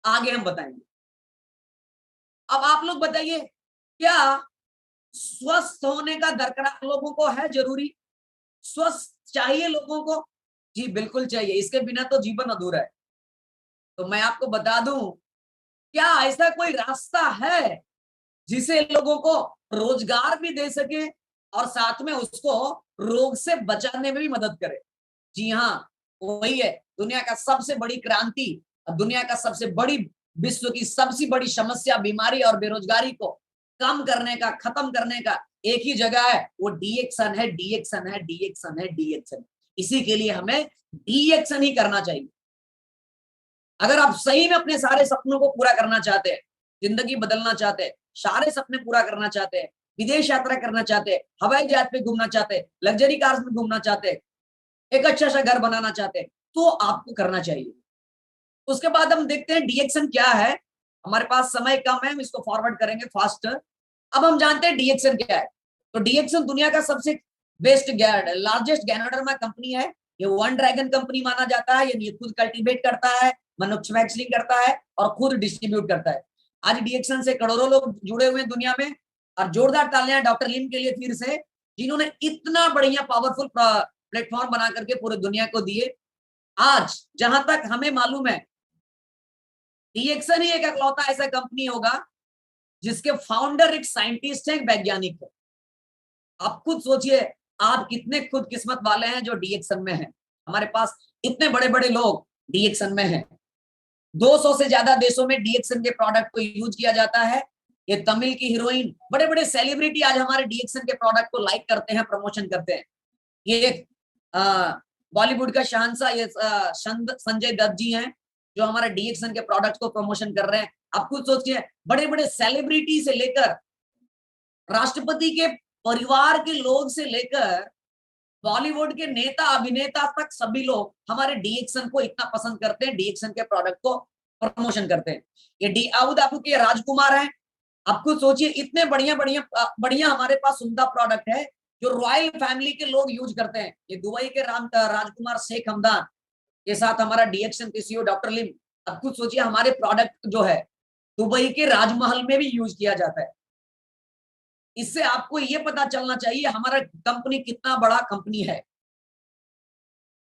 आगे हम बताएंगे। अब आप लोग बताइए, क्या स्वस्थ होने का दरकरार लोगों को है, जरूरी स्वस्थ चाहिए लोगों को? जी बिल्कुल चाहिए, इसके बिना तो जीवन अधूरा है। तो मैं आपको बता दूं, क्या ऐसा कोई रास्ता है जिसे लोगों को रोजगार भी दे सके और साथ में उसको रोग से बचाने में भी मदद करे? जी हाँ, वही है दुनिया का सबसे बड़ी क्रांति, दुनिया का सबसे बड़ी, विश्व की सबसे बड़ी समस्या बीमारी और बेरोजगारी को कम करने का, खत्म करने का एक ही जगह है, वो डीएक्शन है, डीएक्शन है, डीएक्शन है, डीएक्शन। इसी के लिए हमें डीएक्शन ही करना चाहिए। अगर आप सही में अपने सारे सपनों को पूरा करना चाहते हैं, जिंदगी बदलना चाहते हैं, सारे सपने पूरा करना चाहते हैं, विदेश यात्रा करना चाहते हैं, हवाई जहाज पे घूमना चाहते हैं, लग्जरी कार्स में घूमना चाहते हैं, एक अच्छा सा घर बनाना चाहते हैं, तो आपको करना चाहिए। उसके बाद हम देखते हैं डीएक्शन क्या है। हमारे पास समय कम है, हम इसको फॉरवर्ड करेंगे फास्ट। अब हम जानते हैं डीएक्शन क्या है। तो डीएक्शन दुनिया का सबसे बेस्ट लार्जेस्ट गैनोडर्मा कंपनी है। ये वन ड्रैगन कंपनी माना जाता है, ये खुद कल्टीवेट करता है, मैन्युफैक्चरिंग करता है और खुद डिस्ट्रीब्यूट करता है। आज डीएक्शन से करोड़ों लोग जुड़े हुए हैं दुनिया में, और जोरदार तालियां डॉक्टर लिम के लिए फिर से, जिन्होंने इतना बढ़िया पावरफुल प्लेटफॉर्म बना करके पूरे दुनिया को दिए। आज जहां तक हमें मालूम है, डीएक्शन ही एक अकलौता ऐसा कंपनी होगा जिसके फाउंडर एक साइंटिस्ट है, एक वैज्ञानिक है। आप खुद सोचिए, आप कितने खुद किस्मत वाले हैं जो डीएक्शन में हैं। हमारे पास इतने बड़े बड़े लोग डीएक्शन में हैं। 200 से ज्यादा देशों में डीएक्शन के प्रोडक्ट को यूज किया जाता है। ये तमिल की हीरोइन, बड़े बड़े सेलिब्रिटी आज हमारे डीएक्शन के प्रोडक्ट को लाइक करते हैं, प्रमोशन करते हैं। ये बॉलीवुड का शहंशाह ये संजय दत्त जी हैं, जो हमारे डीएक्शन के प्रोडक्ट को प्रमोशन कर रहे हैं। आप खुद सोचिए, बड़े बड़े सेलिब्रिटी से लेकर राष्ट्रपति के परिवार के लोग से लेकर बॉलीवुड के नेता अभिनेता तक सभी लोग हमारे डीएक्सन को इतना पसंद करते हैं, डीएक्सन के प्रोडक्ट को प्रमोशन करते हैं। ये डी अबू धाबी के राजकुमार हैं, आप खुद सोचिए इतने बढ़िया बढ़िया बढ़िया हमारे पास सुंदर प्रोडक्ट है जो रॉयल फैमिली के लोग यूज करते हैं। ये दुबई के राजकुमार शेख हमदान के साथ हमारा डीएक्सन के सीईओ डॉक्टर लिम, अब खुद सोचिए हमारे प्रोडक्ट जो है दुबई के राजमहल में भी यूज किया जाता है। इससे आपको ये पता चलना चाहिए हमारा कंपनी कितना बड़ा कंपनी है।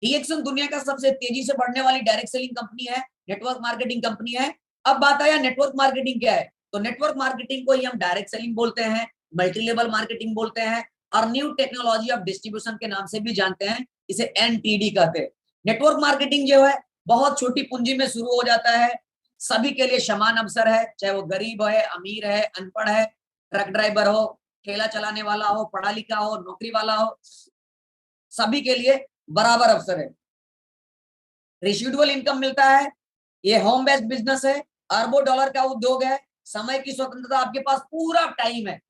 डीएक्सन दुनिया का सबसे तेजी से बढ़ने वाली डायरेक्ट सेलिंग कंपनी है, नेटवर्क मार्केटिंग कंपनी है। अब बात आया नेटवर्क मार्केटिंग क्या है, तो नेटवर्क मार्केटिंग को ही हम डायरेक्ट सेलिंग बोलते हैं, मल्टी लेवल मार्केटिंग बोलते हैं और न्यू टेक्नोलॉजी ऑफ डिस्ट्रीब्यूशन के नाम से भी जानते हैं, इसे एनटीडी कहते हैं। नेटवर्क मार्केटिंग जो है बहुत छोटी पूंजी में शुरू हो जाता है, सभी के लिए समान अवसर है, चाहे वो गरीब है, अमीर है, अनपढ़ है, ट्रक ड्राइवर हो, ठेला चलाने वाला हो, पढ़ा लिखा हो, नौकरी वाला हो, सभी के लिए बराबर अवसर है। रेसिडुअल इनकम मिलता है, ये होम बेस्ड बिजनेस है, अरबों डॉलर का उद्योग है, समय की स्वतंत्रता, आपके पास पूरा टाइम है,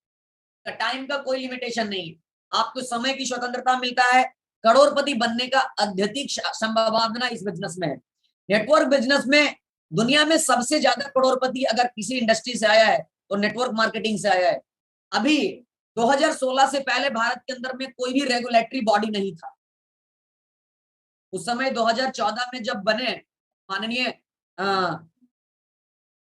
टाइम का कोई लिमिटेशन नहीं है, आपको समय की स्वतंत्रता मिलता है, करोड़पति बनने का अत्यधिक संभावना इस बिजनेस में है। नेटवर्क बिजनेस में दुनिया में सबसे ज्यादा करोड़पति अगर किसी इंडस्ट्री से आया है तो नेटवर्क मार्केटिंग से आया है। अभी 2016 से पहले भारत के अंदर में कोई भी रेगुलेटरी बॉडी नहीं था। उस समय 2014 में जब बने माननीय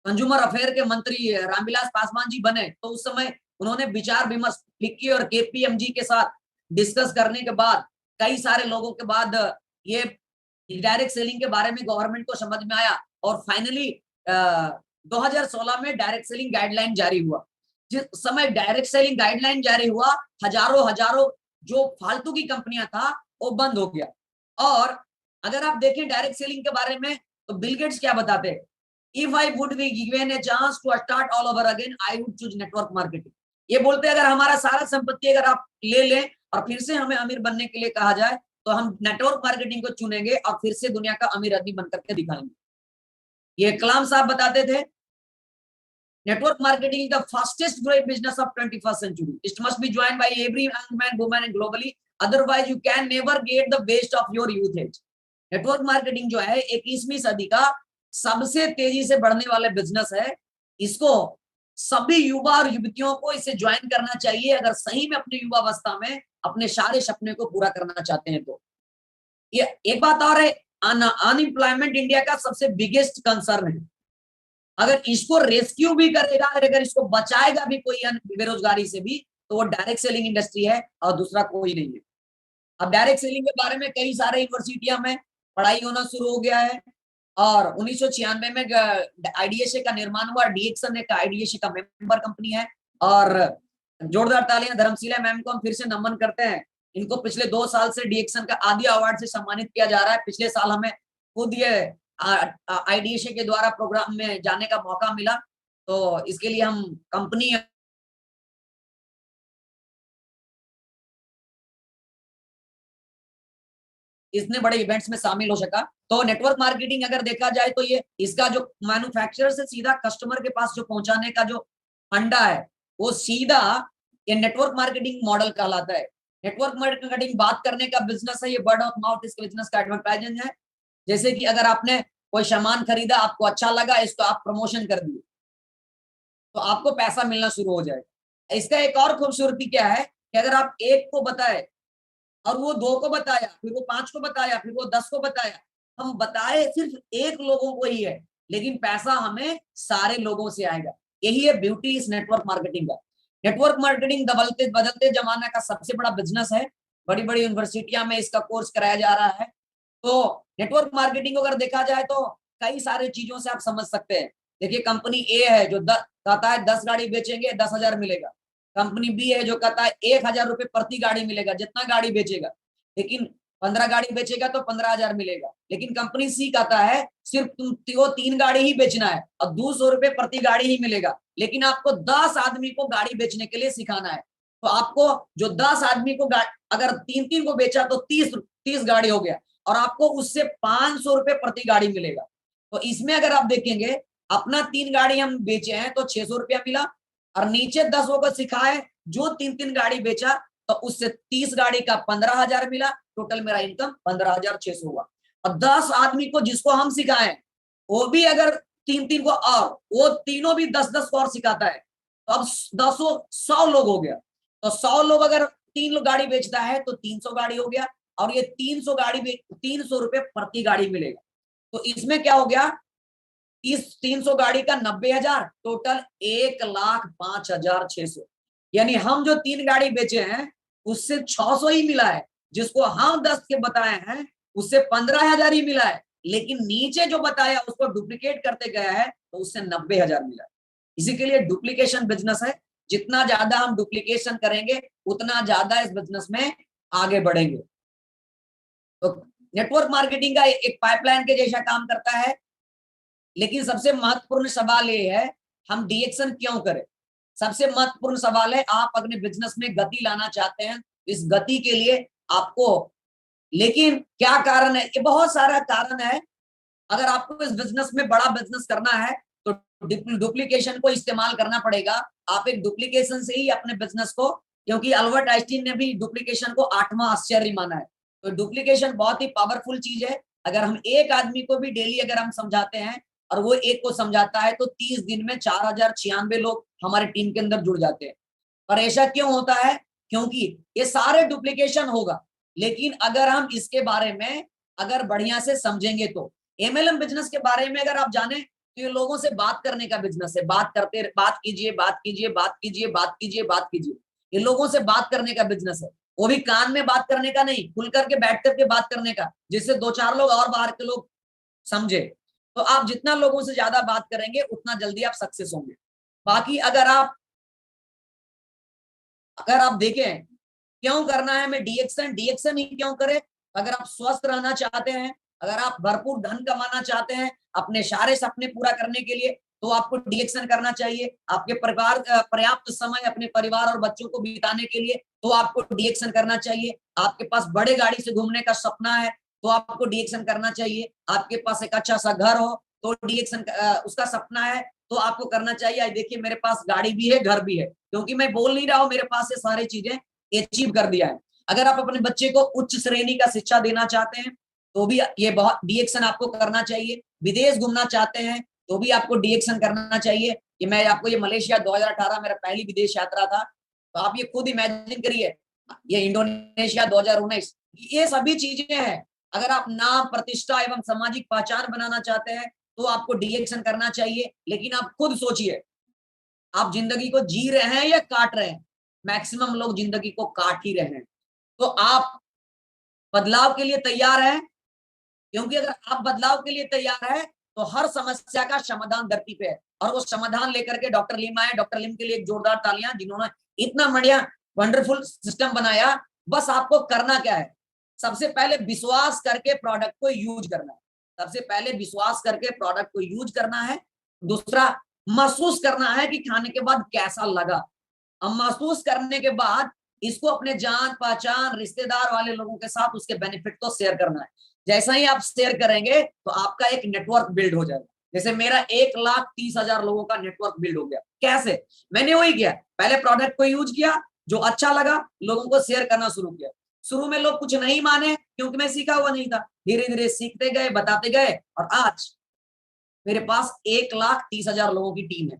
कंज्यूमर अफेयर के मंत्री रामविलास पासवान जी बने, तो उस समय उन्होंने विचार विमर्श फिक्की और केपीएमजी के साथ डिस्कस करने के बाद कई सारे लोगों के बाद ये डायरेक्ट सेलिंग के बारे में गवर्नमेंट को समझ में आया और फाइनली 2016 में डायरेक्ट सेलिंग गाइडलाइन जारी हुआ। जिस समय डायरेक्ट सेलिंग गाइडलाइन जारी हुआ, हजारों जो फालतू की कंपनियां था वो बंद हो गया। और अगर आप देखें डायरेक्ट सेलिंग के बारे में तो बिल गेट्स क्या बताते हैं, if I would be given a chance to start all over again I would choose network marketing. ये बोलते हैं अगर हमारा सारा संपत्ति अगर आप ले लें और फिर से हमें अमीर बनने के लिए कहा जाए तो हम नेटवर्क मार्केटिंग को चुनेंगे और फिर से दुनिया का अमीर आदमी बनकर के दिखाएंगे। ये कलाम साहब बताते थे, network marketing is the fastest growing business of 21st century. It must be joined by every young man, woman and globally. Otherwise, you can never get the best of your youth age. Network marketing जो है 21वीं सदी का सबसे तेजी से बढ़ने वाला बिजनेस है। इसको सभी युवा और युवतियों को इसे ज्वाइन करना चाहिए अगर सही में अपनी युवावस्था में अपने सारे सपने को पूरा करना चाहते हैं तो। ये एक बात और है, अनएम्प्लॉयमेंट इंडिया का सबसे बिगेस्ट कंसर्न है। अगर इसको रेस्क्यू भी करेगा, अगर इसको बचाएगा भी कोई बेरोजगारी से भी, तो वो डायरेक्ट सेलिंग इंडस्ट्री है और दूसरा कोई नहीं है। अब डायरेक्ट सेलिंग के बारे में कई सारे यूनिवर्सिटियों में पढ़ाई होना शुरू हो गया है और 1996 में आईडीएसए का निर्माण हुआ। डीएक्सन एक आईडीएसए का मेंबर कंपनी है और जोरदार तालियां धर्मशिला मैम को हम फिर से नमन करते हैं। इनको पिछले 2 साल से डीएक्सन का आदि अवार्ड से सम्मानित किया जा रहा है। पिछले साल हमें खुद ये आईडीएसए के द्वारा प्रोग्राम में जाने का मौका मिला, तो इसके लिए हम कंपनी इतने बड़े इवेंट्स में शामिल हो सका। तो नेटवर्क मार्केटिंग अगर देखा जाए तो ये इसका जो मैन्युफैक्चरर से सीधा कस्टमर के पास जो पहुंचाने का जो फंडा है वो सीधा ये नेटवर्क मार्केटिंग मॉडल कहलाता है। नेटवर्क मार्केटिंग बात करने का बिजनेस है, ये वर्ड ऑफ माउथ इसके बिजनेस का एडवर्टाइजिंग है। जैसे कि अगर आपने कोई सामान खरीदा, आपको अच्छा लगा, इसको आप प्रमोशन कर दिए तो आपको पैसा मिलना शुरू हो जाएगा। इसका एक और खूबसूरती क्या है कि अगर आप एक को बताए और वो 2 को बताया, फिर वो 5 को बताया, फिर वो 10 को बताया, हम बताए सिर्फ एक लोगों को ही है लेकिन पैसा हमें सारे लोगों से आएगा। यही है ब्यूटी इस नेटवर्क मार्केटिंग का। नेटवर्क मार्केटिंग बदलते बदलते जमाना का सबसे बड़ा बिजनेस है। बड़ी बड़ी यूनिवर्सिटियां में इसका कोर्स कराया जा रहा है। तो नेटवर्क मार्केटिंग को अगर देखा जाए तो कई सारे चीजों से आप समझ सकते हैं। देखिए कंपनी ए है जो कहता है 10 गाड़ी बेचेंगे 10,000 मिलेगा। कंपनी बी है जो कहता है 1,000 रुपए प्रति गाड़ी मिलेगा जितना गाड़ी बेचेगा, लेकिन 15 गाड़ी बेचेगा तो 15,000 मिलेगा। लेकिन कंपनी सी कहता है सिर्फ तुमको 3 गाड़ी ही बेचना है और 200 रुपए प्रति गाड़ी ही मिलेगा, लेकिन आपको 10 आदमी को गाड़ी बेचने के लिए सिखाना है। तो आपको जो 10 आदमी को अगर 3-3 को बेचा तो 30 गाड़ी हो गया और आपको उससे 500 रुपए प्रति गाड़ी मिलेगा। तो इसमें अगर आप देखेंगे अपना 3 गाड़ी हम बेचे हैं तो 600 रुपया मिला और नीचे 10 को सिखाए जो 3-3 गाड़ी बेचा तो उससे 30 गाड़ी का 15,000 मिला, टोटल मेरा इनकम 15,600 हुआ। और 10 आदमी को जिसको हम सिखाएं वो भी अगर 3-3 को, और वो तीनों भी 10-10 को और सिखाता है, तो अब 100 लोग हो गया। तो 100 लोग अगर 3 लोग गाड़ी बेचता है तो 300 गाड़ी हो गया, और ये 300 गाड़ी 300 रुपए प्रति गाड़ी मिलेगा। तो इसमें क्या हो गया, इस 300 गाड़ी का 90,000, टोटल 1,05,600। यानी हम जो 3 गाड़ी बेचे हैं उससे 600 ही मिला है, जिसको हम 10 के बताए हैं उससे 15,000 ही मिला है, लेकिन नीचे जो बताया उसको डुप्लीकेट करते गया है तो उससे 90,000 मिला है। इसी के लिए डुप्लीकेशन बिजनेस है। जितना ज्यादा हम डुप्लीकेशन करेंगे उतना ज्यादा इस बिजनेस में आगे बढ़ेंगे। तो नेटवर्क मार्केटिंग का एक पाइपलाइन के जैसा काम करता है, लेकिन सबसे महत्वपूर्ण सवाल ये है हम डीएक्शन क्यों करें। सबसे महत्वपूर्ण सवाल है आप अपने बिजनेस में गति लाना चाहते हैं, इस गति के लिए आपको, लेकिन क्या कारण है, ये बहुत सारा कारण है। अगर आपको इस बिजनेस में बड़ा बिजनेस करना है तो डुप्लीकेशन को इस्तेमाल करना पड़ेगा। आप एक डुप्लीकेशन से ही अपने बिजनेस को, क्योंकि अल्बर्ट आइंस्टीन ने भी डुप्लीकेशन को 8वां आश्चर्य माना है। तो डुप्लीकेशन बहुत ही पावरफुल चीज है। अगर हम एक आदमी को भी डेली अगर हम समझाते हैं और वो एक को समझाता है तो 30 दिन में 4,096 लोग हमारे टीम के अंदर जुड़ जाते हैं। और ऐसा क्यों होता है, क्योंकि ये सारे डुप्लीकेशन होगा, लेकिन अगर हम इसके बारे में अगर बढ़िया से समझेंगे तो। एमएलएम बिजनेस के बारे में अगर आप जाने तो ये लोगों से बात करने का बिजनेस है। बात करते, बात कीजिए, बात कीजिए, बात कीजिए, बात कीजिए, बात कीजिए, ये लोगों से बात करने का बिजनेस है। वो भी कान में बात करने का नहीं, खुल करके बैठ करके बात करने का, जिससे 2-4 लोग और बाहर के लोग समझे। तो आप जितना लोगों से ज्यादा बात करेंगे उतना जल्दी आप सक्सेस होंगे। बाकी अगर आप देखें क्यों करना है हमें डीएक्शन, डीएक्शन ही क्यों करें। अगर आप स्वस्थ रहना चाहते हैं, अगर आप भरपूर धन कमाना चाहते हैं अपने सारे सपने पूरा करने के लिए, तो आपको डीएक्शन करना चाहिए। आपके परिवार पर्याप्त समय अपने परिवार और बच्चों को बिताने के लिए, तो आपको डीएक्शन करना चाहिए। आपके पास बड़े गाड़ी से घूमने का सपना है तो आपको डीएक्शन करना चाहिए। आपके पास एक अच्छा सा घर हो तो डीएक्शन उसका सपना है तो आपको करना चाहिए। देखिए मेरे पास गाड़ी भी है, घर भी है, क्योंकि मैं बोल नहीं रहा हूं, मेरे पास ये सारी चीजें अचीव कर दिया है। अगर आप अपने बच्चे को उच्च श्रेणी का शिक्षा देना चाहते हैं तो भी ये बहुत डीएक्शन आपको करना चाहिए। विदेश घूमना चाहते हैं तो भी आपको डीएक्शन करना चाहिए। कि मैं आपको ये मलेशिया 2018 मेरा पहली विदेश यात्रा था, तो आप ये खुद इमेजिन करिए। ये इंडोनेशिया 2019, ये सभी चीजें हैं। अगर आप नाम, प्रतिष्ठा एवं सामाजिक पहचान बनाना चाहते हैं तो आपको डीएक्शन करना चाहिए। लेकिन आप खुद सोचिए, आप जिंदगी को जी रहे हैं या काट रहे हैं। मैक्सिमम लोग जिंदगी को काट ही रहे हैं। तो आप बदलाव के लिए तैयार हैं, क्योंकि अगर आप बदलाव के लिए तैयार है तो हर समस्या का समाधान धरती पे है। और वो समाधान लेकर के डॉक्टर लिम आए। डॉक्टर लिम के लिए एक जोरदार तालियां, जिन्होंने इतना बढ़िया वंडरफुल सिस्टम बनाया। बस आपको करना क्या है, सबसे पहले विश्वास करके प्रोडक्ट को यूज करना है। सबसे पहले विश्वास करके प्रोडक्ट को यूज करना है। दूसरा, महसूस करना है कि खाने के बाद कैसा लगा। अब महसूस करने के बाद इसको अपने जान पहचान रिश्तेदार वाले लोगों के साथ उसके बेनिफिट को शेयर करना है। जैसा ही आप शेयर करेंगे तो आपका एक नेटवर्क बिल्ड हो जाएगा। जैसे मेरा 1,30,000 लोगों का नेटवर्क बिल्ड हो गया। कैसे? मैंने वही किया, पहले प्रोडक्ट को यूज किया, जो अच्छा लगा लोगों को शेयर करना शुरू किया। शुरू में लोग कुछ नहीं माने क्योंकि मैं सीखा हुआ नहीं था। धीरे धीरे सीखते गए, बताते गए, और आज मेरे पास 1,30,000 लोगों की टीम है।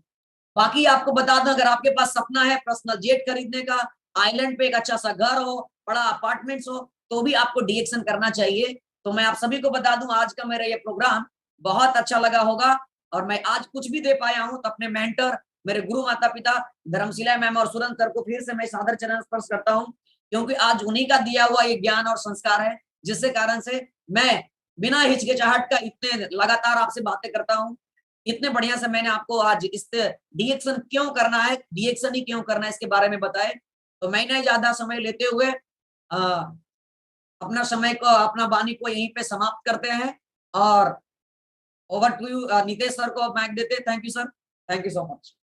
बाकी आपको बता दूं, अगर आपके पास सपना है पर्सनल जेट खरीदने का, आइलैंड पे एक अच्छा सा घर हो, बड़ा अपार्टमेंट्स हो, तो भी आपको डीएक्शन करना चाहिए। तो मैं आप सभी को बता दूं आज का मेरा ये प्रोग्राम बहुत अच्छा लगा होगा। और मैं आज कुछ भी दे पाया हूं तो अपने मेंटर, मेरे गुरु माता पिता धर्मशिला मैम और सुरन सर को फिर से मैं सादर चरण स्पर्श करता हूं, क्योंकि आज उन्हीं का दिया हुआ ये ज्ञान और संस्कार है, जिससे कारण से मैं बिना हिचकिचाहट का इतने लगातार आपसे बातें करता हूं। इतने बढ़िया से मैंने आपको आज इस डीएक्शन क्यों करना है, डीएक्शन ही क्यों करना है, इसके बारे में बताए। तो मैंने ज्यादा समय लेते हुए अपना समय को, अपना वाणी को यहीं पे समाप्त करते हैं। और over to you Nitesh sir को माइक देते। Thank you sir, thank you so much.